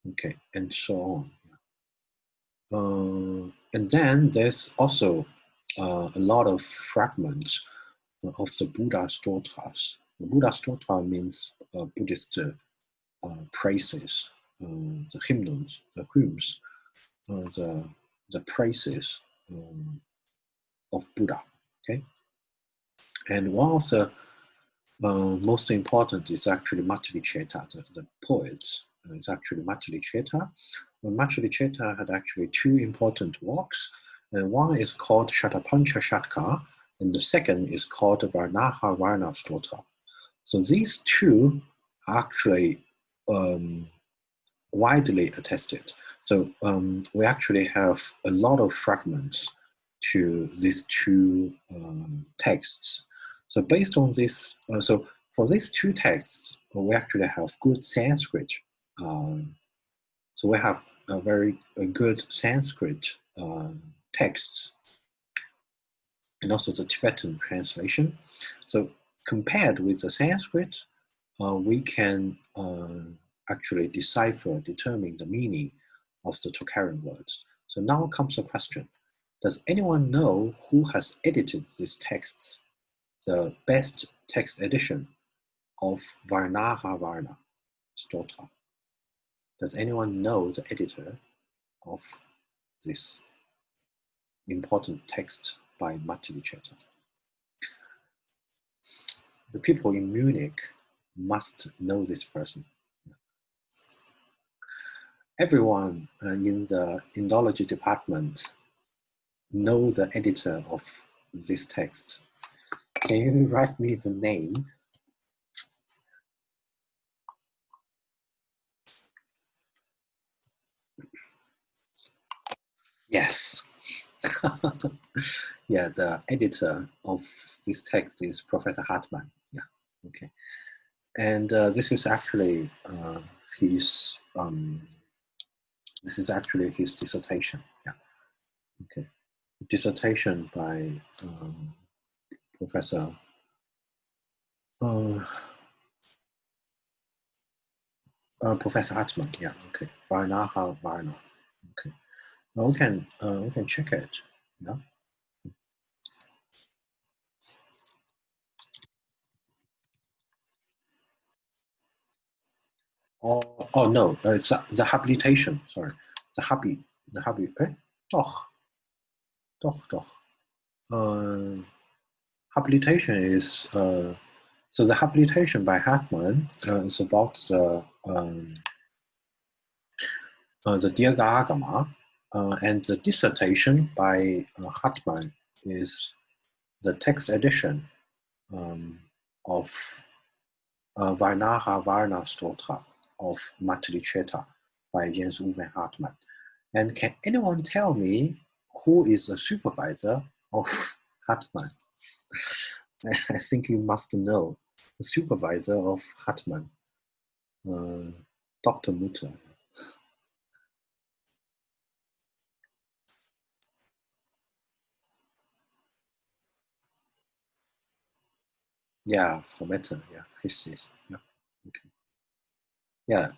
okay, and so on. And then there's also a lot of fragments of the Buddha Stotras. The Buddha Stotra means Buddhist praises, the hymns, the hymns, the praises of Buddha. Okay, and one of the most important is actually Mathalicetta, the poets. It's actually Mathalicetta. Mathalicetta had actually two important works. And one is called Shatapancha Shatka, and the second is called Varnaha Varna Stotra. So these two are actually widely attested. So we actually have a lot of fragments to these two texts. So based on this, so for these two texts, we actually have good Sanskrit. So we have a very good Sanskrit texts, and also the Tibetan translation. So compared with the Sanskrit, we can actually determine the meaning of the Tocharan words. So now comes the question: does anyone know who has edited these texts? The best text edition of Varnaha Varna Stotra. Does anyone know the editor of this important text by Mathalicetta? The people in Munich must know this person. Everyone in the Indology department knows the editor of this text. Can you write me the name? Yes. Yeah, the editor of this text is Professor Hartmann. Yeah, okay. And this is actually his dissertation. Yeah, okay. Dissertation by Professor Professor Hartmann. Yeah, okay. Varnaha Varna. Okay. We can check it. Yeah. Oh no, it's the habilitation. Sorry, the doch. Habilitation is so the habilitation by Hartmann is about the Diagama, and the dissertation by Hartmann is the text edition of Varnaha Varna Stotra of Mathalicetta by Jens Uwe Hartmann. And can anyone tell me who is the supervisor of Hartmann? I think you must know the supervisor of Hartmann, Dr. Mutter. Ja, Frau Mette, ja, richtig. Ja, okay. Ja,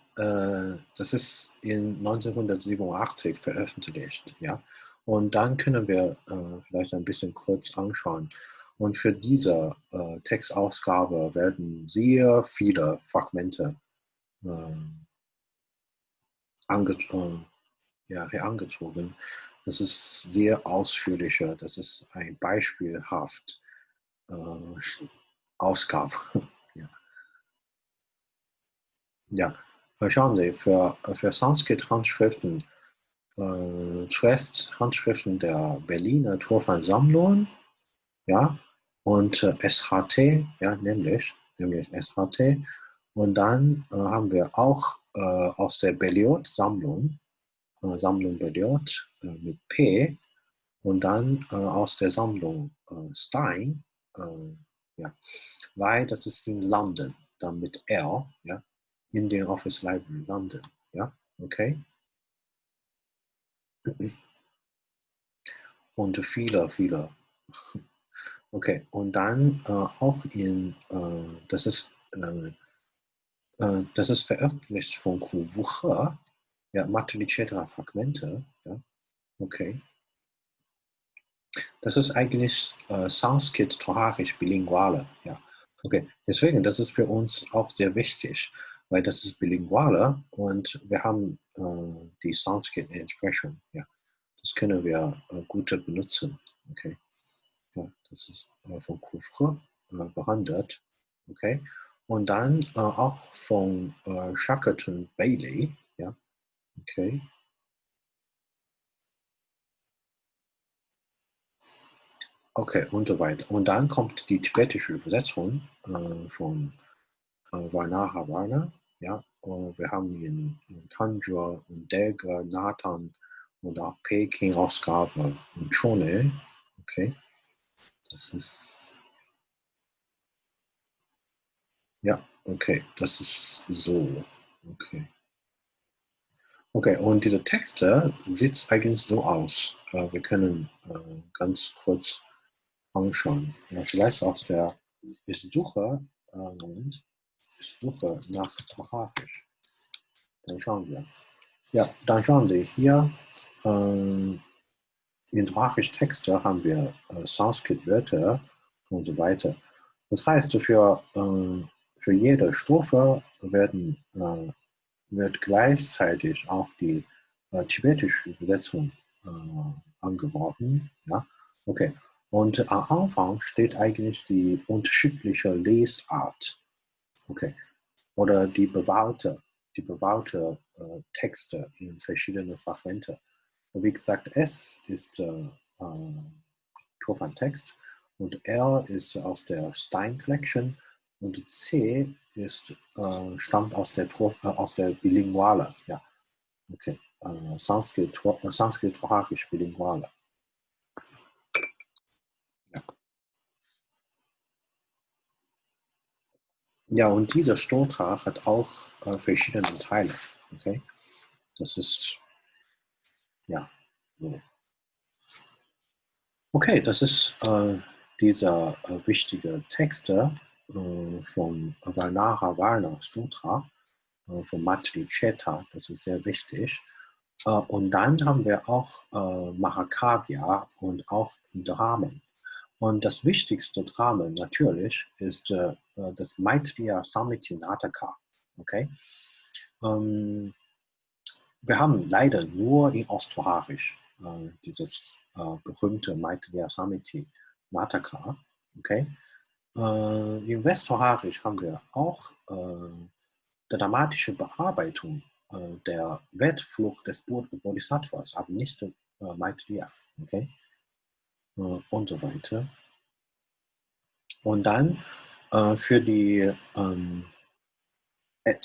das ist in 1987 veröffentlicht, ja. Und dann können wir vielleicht ein bisschen kurz anschauen. Und für diese Textausgabe werden sehr viele Fragmente herangezogen. Das ist sehr ausführlicher, das ist ein beispielhaft Ausgabe. Ja. Ja, schauen Sie, für Sanskrit-Handschriften, zuerst Handschriften der Berliner Turfan-Sammlung, ja, und SHT, ja, nämlich SHT. Und dann haben wir auch aus der Berliot-Sammlung, Sammlung Berliot mit P, und dann aus der Sammlung Stein, ja, weil das ist in London, dann mit L, ja, Indian Office Library, London, ja, okay. Und viele, okay, und dann auch das ist veröffentlicht von Kuvucha, ja, Mathalicetta Fragmente, ja, okay. Das ist eigentlich Sanskrit-Tocharisch bilinguale, ja. Okay, deswegen, das ist für uns auch sehr wichtig, weil das ist bilinguale und wir haben die Sanskrit-Entsprechung, ja. Das können wir gut benutzen, okay. Ja, das ist von Couvre behandelt. Okay. Und dann auch von Shackleton Bailey. Ja, okay. Okay, und so weiter. Und dann kommt die tibetische Übersetzung von Varna Varna. Ja, wir haben in Tanjore und Delga, Nathan und auch Peking-Ausgabe und Chone. Okay, das ist, ja, okay, das ist so. Okay. Okay, und diese Texte sieht eigentlich so aus. Wir können ganz kurz anschauen. Ja, vielleicht aus der, ich suche, Moment, ich suche nach Tocharisch. Dann schauen wir. Ja, dann schauen Sie hier, in Tocharisch-Texte haben wir Sanskrit-Wörter und so weiter. Das heißt, für jede Strophe wird gleichzeitig auch die tibetische Übersetzung angeworfen. Ja? Okay. Und am Anfang steht eigentlich die unterschiedliche Lesart. Okay. Oder die bewahrte Texte in verschiedenen Fragmente. Und wie gesagt, S ist Turfan-Text und R ist aus der Stein Collection und C ist, stammt aus der Bilinguale. Ja, okay. Sanskrit-Tocharisch Bilinguale. Ja. Ja, und dieser Stotra hat auch verschiedene Teile. Okay, das ist, ja, so. Okay, das ist dieser wichtige Texte von Varnara Varna Sutra von Matri Cheta, das ist sehr wichtig. Und dann haben wir auch Mahakavya und auch Dramen. Und das wichtigste Dramen natürlich ist das Maitreya Samiti Nataka. Okay? Ähm, wir haben leider nur in Osttocharisch dieses berühmte Maitreya Samiti Nataka. Okay? In Westtocharisch haben wir auch die dramatische Bearbeitung der Wertflucht des Bodhisattvas, aber nicht Maitreya. Okay? Und so weiter. Und dann für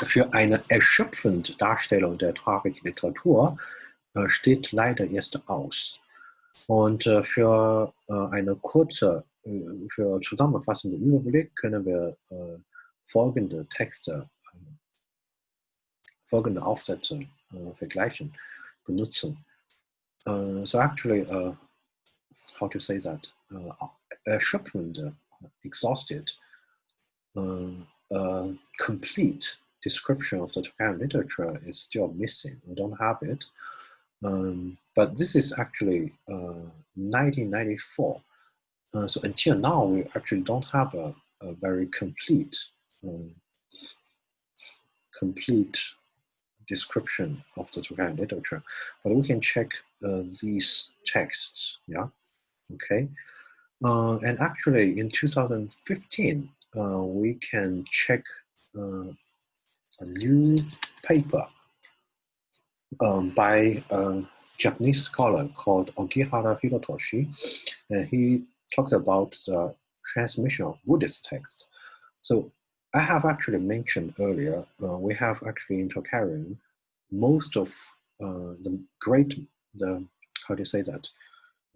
für eine erschöpfende Darstellung der tragischen Literatur steht leider erst aus. Und für zusammenfassende Überblick können wir folgende Texte, folgende Aufsätze vergleichen, benutzen. So actually, how to say that? Erschöpfende, exhausted, complete description of the Tocharische literature is still missing. We don't have it. But this is actually 1994. So until now, we actually don't have a very complete description of the Tocharische literature. But we can check these texts. Yeah. Okay. And actually, in 2015, we can check a new paper by a Japanese scholar called Ogihara Hirotoshi. He talked about the transmission of Buddhist texts. So I have actually mentioned earlier, we have actually in Tocharische most of how do you say that?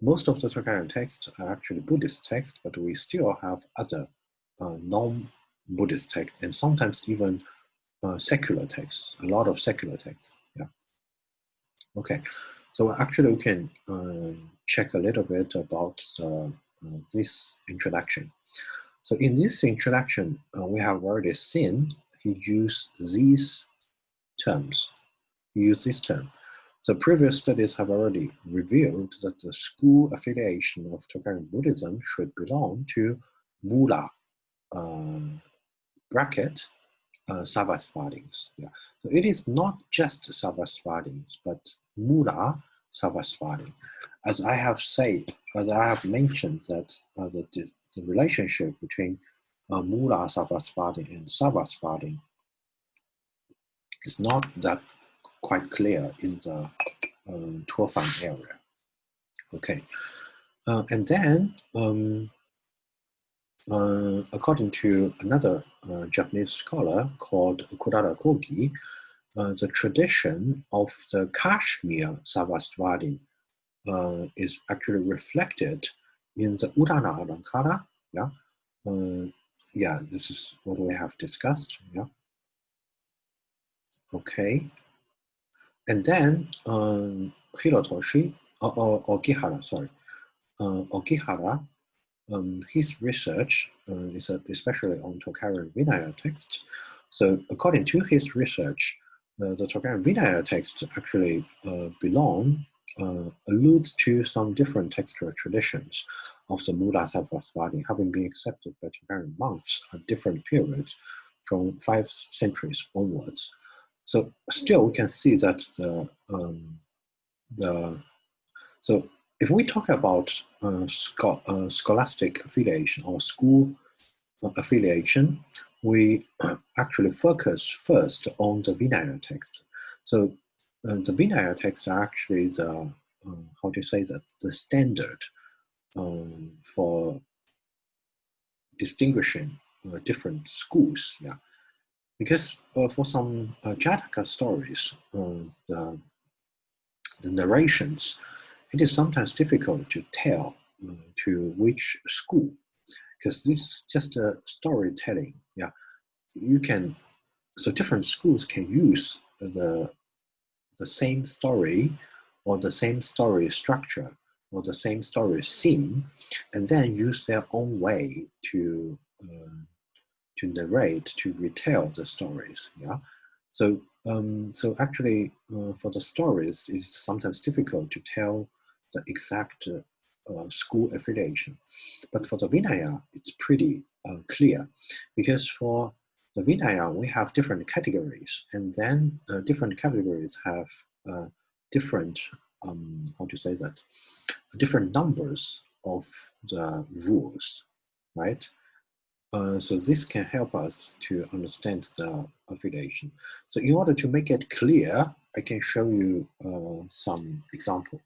Most of the Tocharische texts are actually Buddhist texts, but we still have other non-Buddhist texts, and sometimes even secular texts, a lot of secular texts. Yeah. Okay, so actually we can check a little bit about this introduction. So in this introduction, we have already seen he used these terms. He used this term. So previous studies have already revealed that the school affiliation of Tocharische Buddhism should belong to Mula bracket Sarvasvadins. Yeah. So it is not just Sarvasvadins, but Mula Sarvasvati. As I have mentioned that the relationship between Mula Sarvasvati and Sarvasvati is not that quite clear in the Tuofan area. Okay, and then according to another Japanese scholar called Kurara Kogi, the tradition of the Kashmir Sarvasvati is actually reflected in the Udana Alankara. Yeah, yeah, this is what we have discussed. Yeah. Okay, and then Hirotoshi or Gihara, sorry, Ogihara. His research is especially on Tocharische Vinaya text. So according to his research, the Tocharische Vinaya text actually alludes to some different textual traditions of the Mula Sarvasvati having been accepted by Tocharische monks at different periods from 5 centuries onwards. So still we can see that so if we talk about scholastic affiliation or school affiliation, we actually focus first on the Vinaya text. So the Vinaya text are actually the, how do you say that, the standard for distinguishing different schools. Yeah, because for some Jataka stories, the narrations, it is sometimes difficult to tell to which school, because this is just a storytelling. Yeah, you can, so different schools can use the same story or the same story structure or the same story scene, and then use their own way to narrate, to retell the stories. Yeah, so so actually for the stories, it's sometimes difficult to tell the exact school affiliation, but for the Vinaya, it's pretty clear, because for the Vinaya we have different categories, and then different categories have different how to say that, different numbers of the rules, right? So this can help us to understand the affiliation. So in order to make it clear, I can show you some example.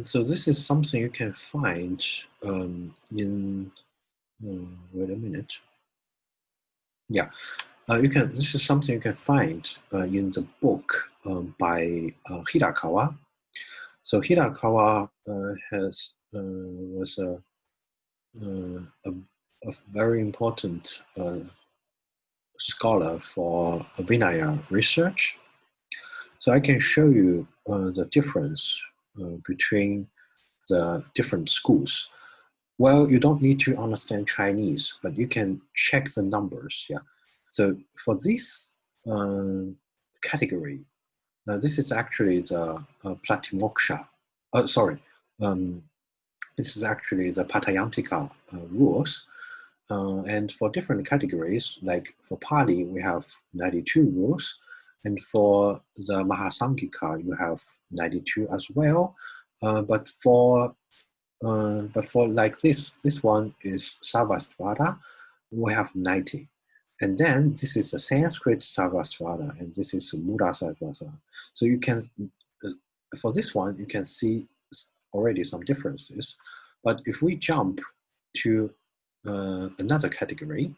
So this is something you can find in, wait a minute. Yeah, this is something you can find in the book by Hirakawa. So Hirakawa was a very important scholar for Vinaya research. So I can show you the difference between the different schools. Well, you don't need to understand Chinese, but you can check the numbers. Yeah. So for this category, this is actually the Platimoksha. Sorry, this is actually the Patayantika rules. And for different categories, like for Pali, we have 92 rules. And for the Mahasanghika, you have 92 as well. But for like this one is Sarvasvata, we have 90. And then this is a Sanskrit Sarvasvata, and this is Mula Sarvasvata. So you can, for this one, you can see already some differences. But if we jump to another category,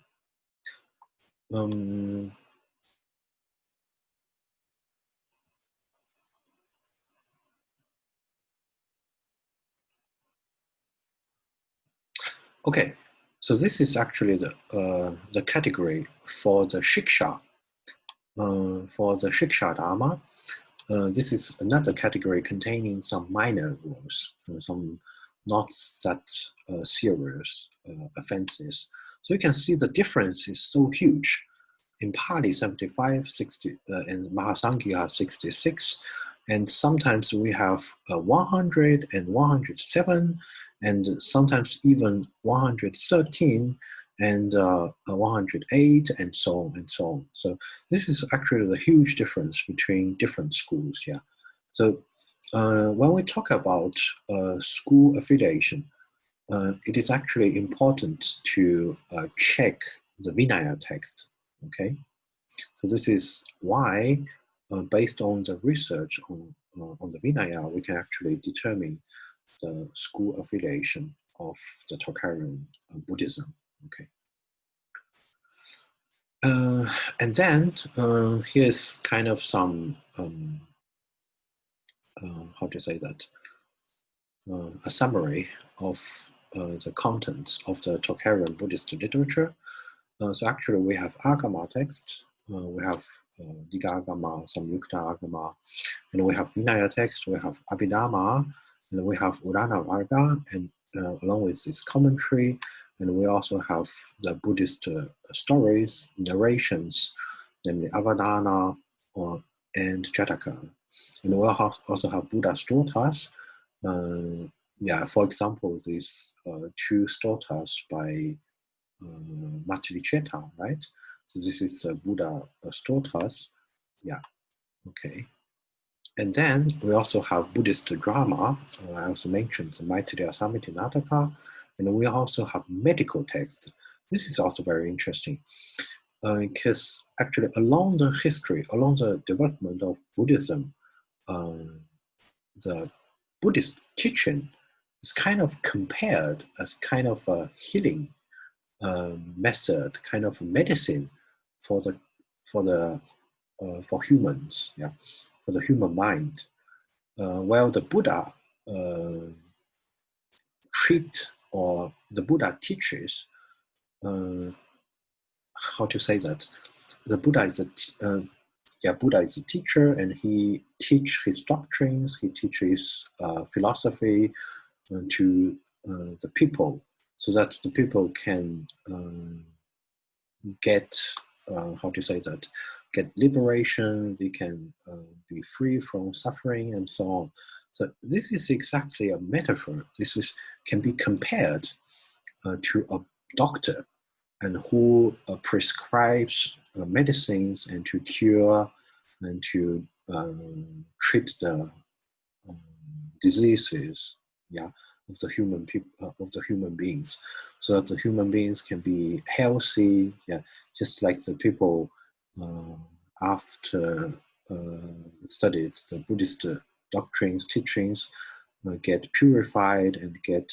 okay, so this is actually the category for the Shiksha. For the Shiksha Dharma, this is another category containing some minor rules, some not that serious offenses. So you can see the difference is so huge. In Pali, 75, 60, and Mahasanghika 66, And sometimes we have 100 and 107, and sometimes even 113 and 108, and so on and so on. So this is actually the huge difference between different schools. Yeah. So when we talk about school affiliation, it is actually important to check the Vinaya text. Okay. So this is why, based on the research on the Vinaya, we can actually determine the school affiliation of the Tocharische Buddhism. Okay. And then here's kind of some, how to say that, a summary of the contents of the Tocharische Buddhist literature. So actually we have Agama text, we have Diga Agama, Samyukta Agama, and we have Vinaya text, we have Abhidhamma, and we have Urana Varga, and along with this commentary, and we also have the Buddhist stories, narrations, namely Avadana and Jataka. And we also have Buddha stotas. Yeah, for example, these two stotas by Matilicheta, right? So this is Buddha stotas. Yeah, okay. And then we also have Buddhist drama. I also mentioned the Maitreya Samiti Nataka. And we also have medical text. This is also very interesting because actually along the history, along the development of Buddhism, the Buddhist teaching is kind of compared as kind of a healing method, kind of medicine for humans, yeah, for the human mind. While the Buddha the Buddha teaches, how to say that, the Buddha is Buddha is a teacher, and he teaches his doctrines, he teaches philosophy to the people, so that the people can get, how to say that, get liberation, they can be free from suffering and so on. So this is exactly a metaphor. This can be compared to a doctor, and who prescribes medicines and to cure and to treat the diseases, yeah, of the human beings, so that the human beings can be healthy, yeah, just like the people after studied the Buddhist doctrines, teachings, get purified and get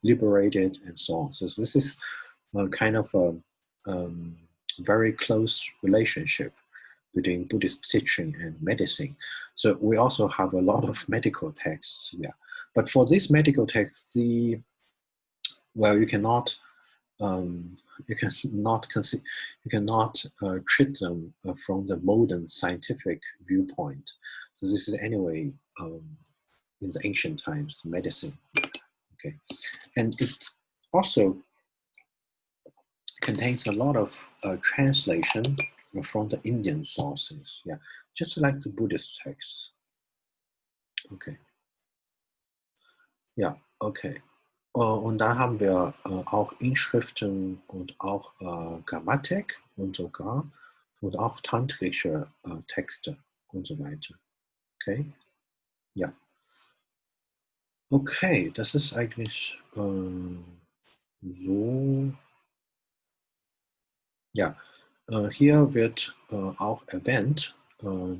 liberated and so on. So this is kind of a very close relationship between Buddhist teaching and medicine. So we also have a lot of medical texts, yeah. But for these medical texts, you cannot treat them from the modern scientific viewpoint. So this is anyway in the ancient times medicine. Okay, and it also contains a lot of translation from the Indian sources, yeah, just like the Buddhist texts. Okay, ja, okay. Und da haben wir auch Inschriften und auch Grammatik und auch tantrische Texte und so weiter. Okay, ja. Okay, das ist eigentlich so. Ja, hier wird auch erwähnt,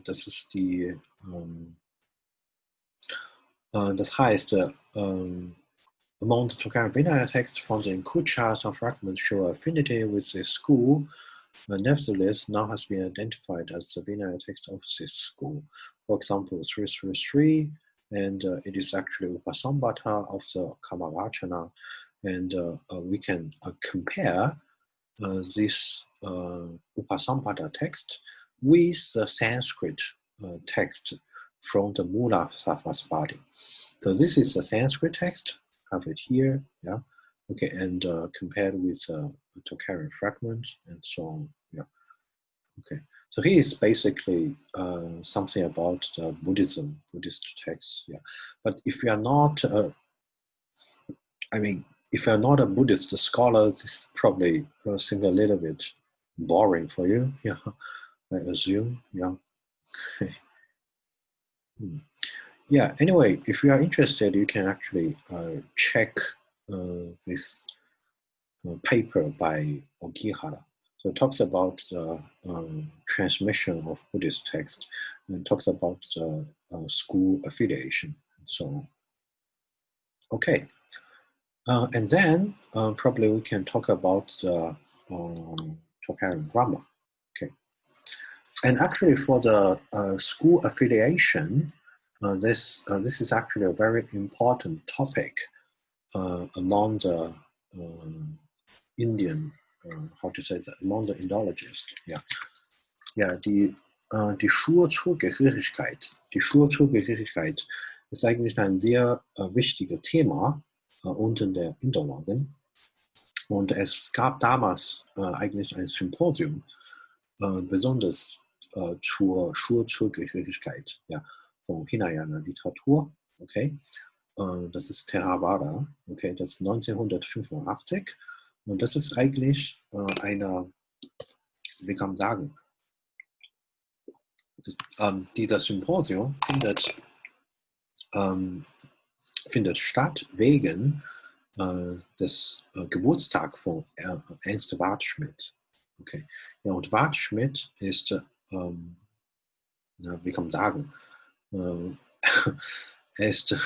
das ist das heißt, among the Tocharische Vinaya texts found in Kucha, some fragments show affinity with this school. Nevertheless, none has been identified as the Vinaya text of this school. For example, 333, and it is actually Upasambhata of the Kamavachana, and we can compare this Upasambhata text with the Sanskrit text from the Mula Sarvasvati. So this is the Sanskrit text, have it here, yeah. Okay, and compared with Tocharische fragment and so on, yeah. Okay, So here is basically something about Buddhism, Buddhist texts. Yeah, but if you are not, if you're not a Buddhist scholar, this is probably seems a little bit boring for you. Yeah, I assume. Yeah. Yeah. Anyway, if you are interested, you can actually check this paper by Ogihara. So it talks about the transmission of Buddhist text, and talks about school affiliation and so on. Okay, and then probably we can talk about Tocharische grammar. Okay, and actually for the school affiliation, this is actually a very important topic among the Indian, how to say that, among the Indologists. Yeah, ja, die Schulzugehörigkeit, ist eigentlich ein sehr wichtiges Thema unter der Indologen. Und es gab damals eigentlich ein Symposium, besonders zur Schulzugehörigkeit, ja, von Hinayana Literatur. Okay, das ist Theravada. Okay, das ist 1985. Und das ist eigentlich eine, wie kann man sagen, dieser Symposium findet statt wegen des Geburtstags von Ernst Waldschmidt. Okay. Ja, und Waldschmidt ist, wie kann man sagen, er ist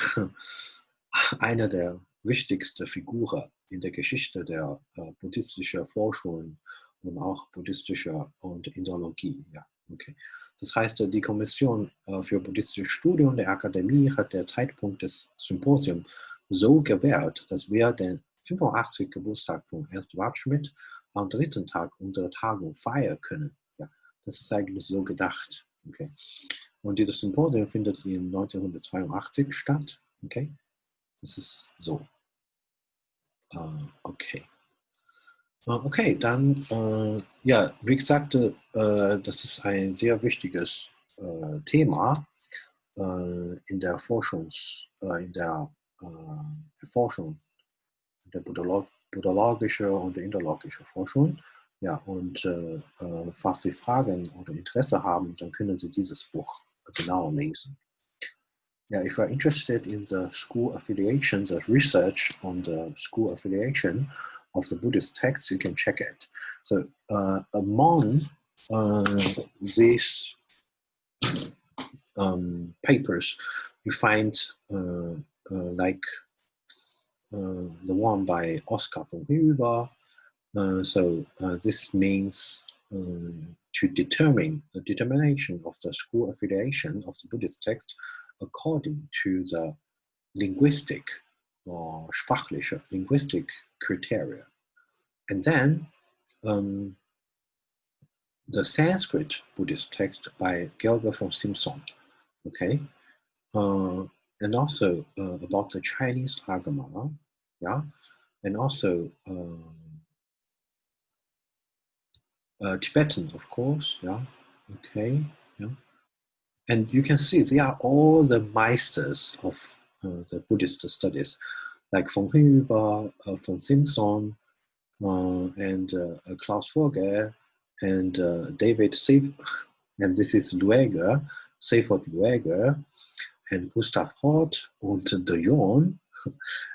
einer der wichtigsten Figuren in der Geschichte der buddhistischen Forschung und auch buddhistischer und Indologie. Ja, okay. Das heißt, die Kommission für buddhistisches Studium der Akademie hat den Zeitpunkt des Symposiums so gewählt, dass wir den 85. Geburtstag von Ernst Waldschmidt am dritten Tag unserer Tagung feiern können. Ja, das ist eigentlich so gedacht. Okay. Und dieses Symposium findet in 1982 statt. Okay, das ist so. Okay. Okay, dann, ja, wie gesagt, das ist ein sehr wichtiges Thema in der Forschung, in der Erforschung, der buddhologischen und der indologischen Forschung. Ja, und falls Sie Fragen oder Interesse haben, dann können Sie dieses Buch genau lesen. Yeah, if you're interested in the school affiliation, the research on the school affiliation of the Buddhist texts, you can check it. So among these papers, you find like the one by Oskar von Huber. So this means to determine the determination of the school affiliation of the Buddhist text according to the linguistic or sprachliche linguistic criteria. And then the Sanskrit Buddhist text by Georg von Simson, okay? And also about the Chinese Agama, yeah? And also Tibetan, of course, yeah, okay, yeah. And you can see they are all the meisters of the Buddhist studies, like von Huber, von Simson, and Klaus Vogel, and David Seif, and this is Lueger, Seifert Lueger, and Gustav Hort, and de Jong,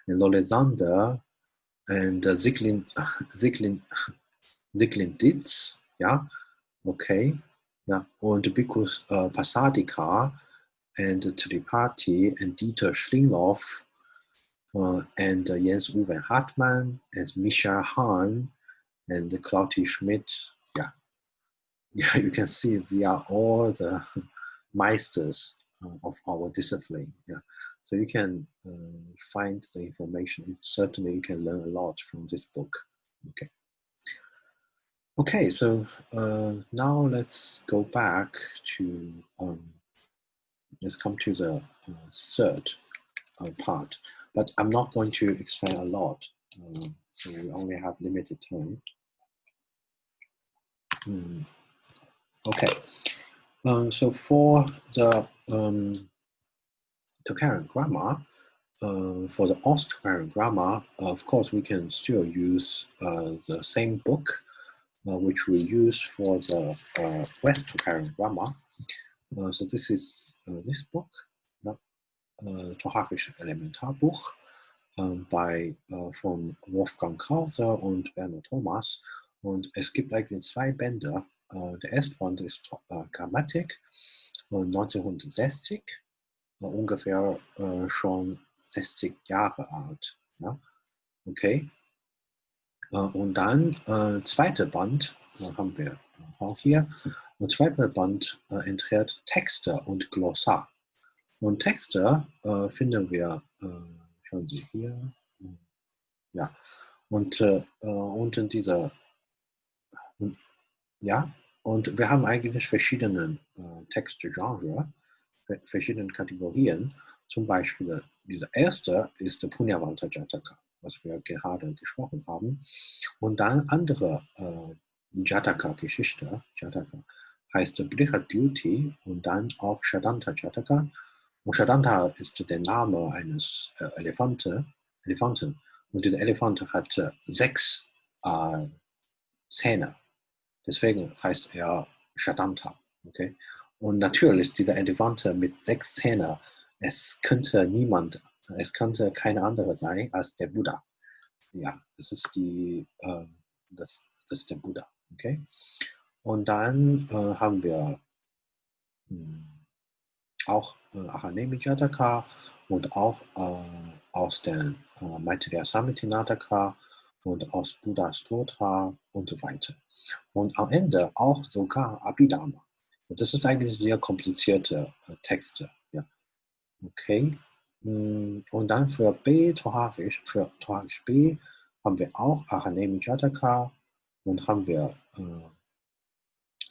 and Lollesander, and Zicklin Ditz, yeah, okay, yeah, und Bhikkhu Pasadika, and Tripathi, and Dieter Schlinghoff, and Jens-Uwe Hartmann, and Misha Hahn, and Claudia Schmidt. Yeah, yeah, you can see they are all the meisters of our discipline. Yeah, so you can find the information. Certainly, you can learn a lot from this book. Okay. Okay, so now let's go back to let's come to the third part, but I'm not going to explain a lot, so we only have limited time. Okay, so for the Tocharische grammar, for the Aust-Tocharische grammar, of course, we can still use the same book, which we use for the West-Tocharische grammar. So this is this book, Tocharische Elementarbuch, von Wolfgang Krause und Werner Thomas. Und es gibt eigentlich 2 Bände. Der erste Band ist Grammatik, 1960, ungefähr schon 60 Jahre alt. Ja? Okay. Und dann zweiter Band haben wir auch hier. Und zweiter Band enthält Texte und Glossar. Und Texte finden wir, schauen Sie hier, ja, und unter dieser, ja, und wir haben eigentlich verschiedene Textgenre, verschiedene Kategorien. Zum Beispiel, dieser erste ist der Punyavanta Jataka, was wir gerade gesprochen haben. Und dann andere Jataka-Geschichte, Jataka, heißt Brihat Duty und dann auch Shadanta Jataka. Und Shadanta ist der Name eines Elefanten. Und dieser Elefant hat 6 Zähne. Deswegen heißt er Shadanta. Okay? Und natürlich ist dieser Elefant mit 6 Zähnen, es könnte keine andere sein als der Buddha. Ja, das ist das ist der Buddha. Okay? Und dann haben wir auch Ahanemi Jataka und auch aus den Maitreya Samhita Nataka und aus Buddhas Stotra und so weiter. Und am Ende auch sogar Abhidharma. Und das ist eigentlich sehr komplizierte Texte. Ja. Okay. Und dann für für Tocharisch B haben wir auch Ahanemi Jataka und haben wir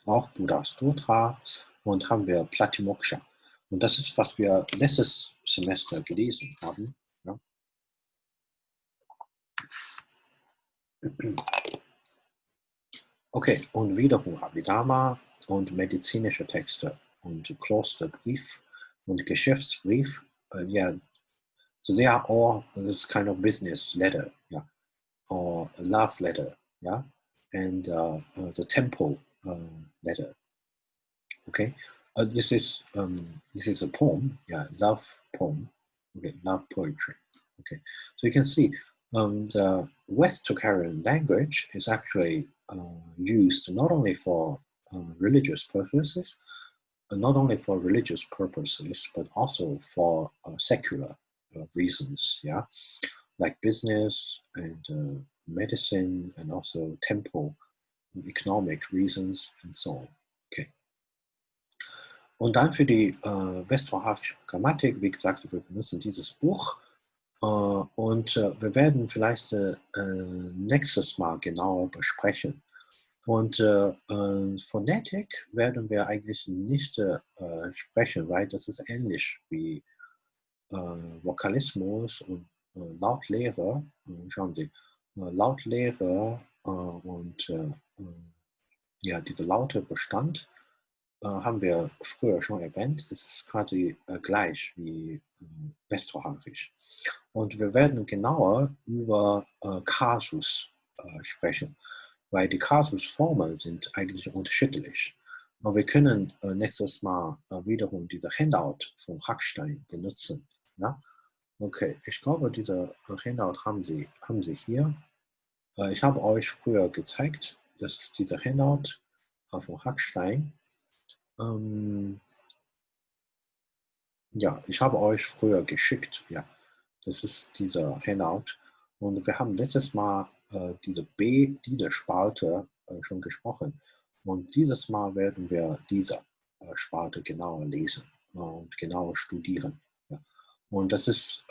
auch Buddhas Stotra und haben wir Pratimoksha. Und das ist, was wir letztes Semester gelesen haben. Ja. Okay, und wiederum Abhidharma und medizinische Texte und Klosterbrief und Geschäftsbrief. Yeah, so they are all this kind of business letter, yeah, or love letter, yeah, and the temple letter. Okay, this is a poem, yeah, love poem, okay, love poetry. Okay, so you can see the West Tocharian language is actually used not only for religious purposes, but also for secular reasons, yeah, like business and medicine, and also temple, economic reasons, and so on. Okay. Und dann für die westfälische Grammatik, wie gesagt, wir benutzen dieses Buch. Und wir werden vielleicht nächstes Mal genauer besprechen. Und Phonetik werden wir eigentlich nicht sprechen, weil das ist ähnlich wie Vokalismus und Lautlehre. Schauen Sie, Lautlehre und ja, dieser Lautebestand haben wir früher schon erwähnt. Das ist quasi gleich wie Westroharisch. Und wir werden genauer über Kasus sprechen, weil die Kasusformen sind eigentlich unterschiedlich. Und wir können nächstes Mal wiederum diese Handout von Hackstein benutzen. Ja? Okay, ich glaube, diese Handout haben Sie hier. Ich habe euch früher gezeigt, das ist dieser Handout von Hackstein. Ja, ich habe euch früher geschickt. Ja, das ist dieser Handout. Und wir haben letztes Mal diese Spalte schon gesprochen. Und dieses Mal werden wir diese Spalte genauer lesen und genauer studieren. Ja. Und das ist,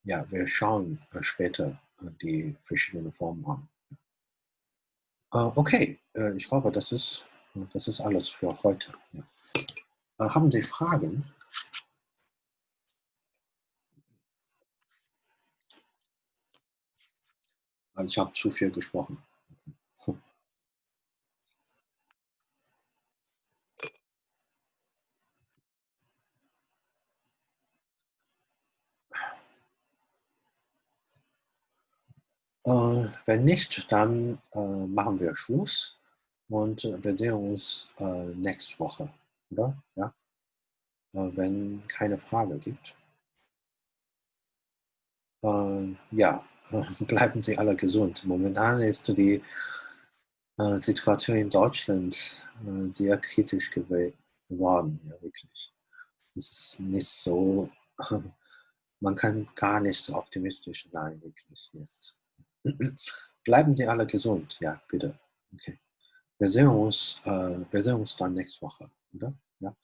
ja, wir schauen später die verschiedenen Formen an. Okay, ich glaube, das ist alles für heute. Ja. Haben Sie Fragen? Ich habe zu viel gesprochen. Wenn nicht, dann machen wir Schluss und wir sehen uns nächste Woche, oder? Ja? Wenn keine Frage gibt. Ja, bleiben Sie alle gesund. Momentan ist die Situation in Deutschland sehr kritisch geworden, ja, wirklich. Es ist nicht so, man kann gar nicht optimistisch sein, wirklich jetzt. Bleiben Sie alle gesund, ja, bitte. Okay. Wir sehen uns dann nächste Woche, oder? Ja.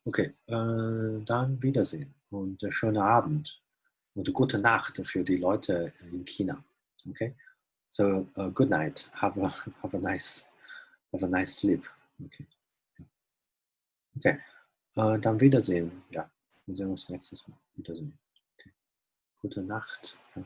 Okay, dann Wiedersehen und schönen Abend und gute Nacht für die Leute in China. Okay? So, good night. Have a nice sleep. Okay. Okay. Dann Wiedersehen. Ja. Wir sehen uns nächstes Mal. Wiedersehen. Okay. Gute Nacht. Ja.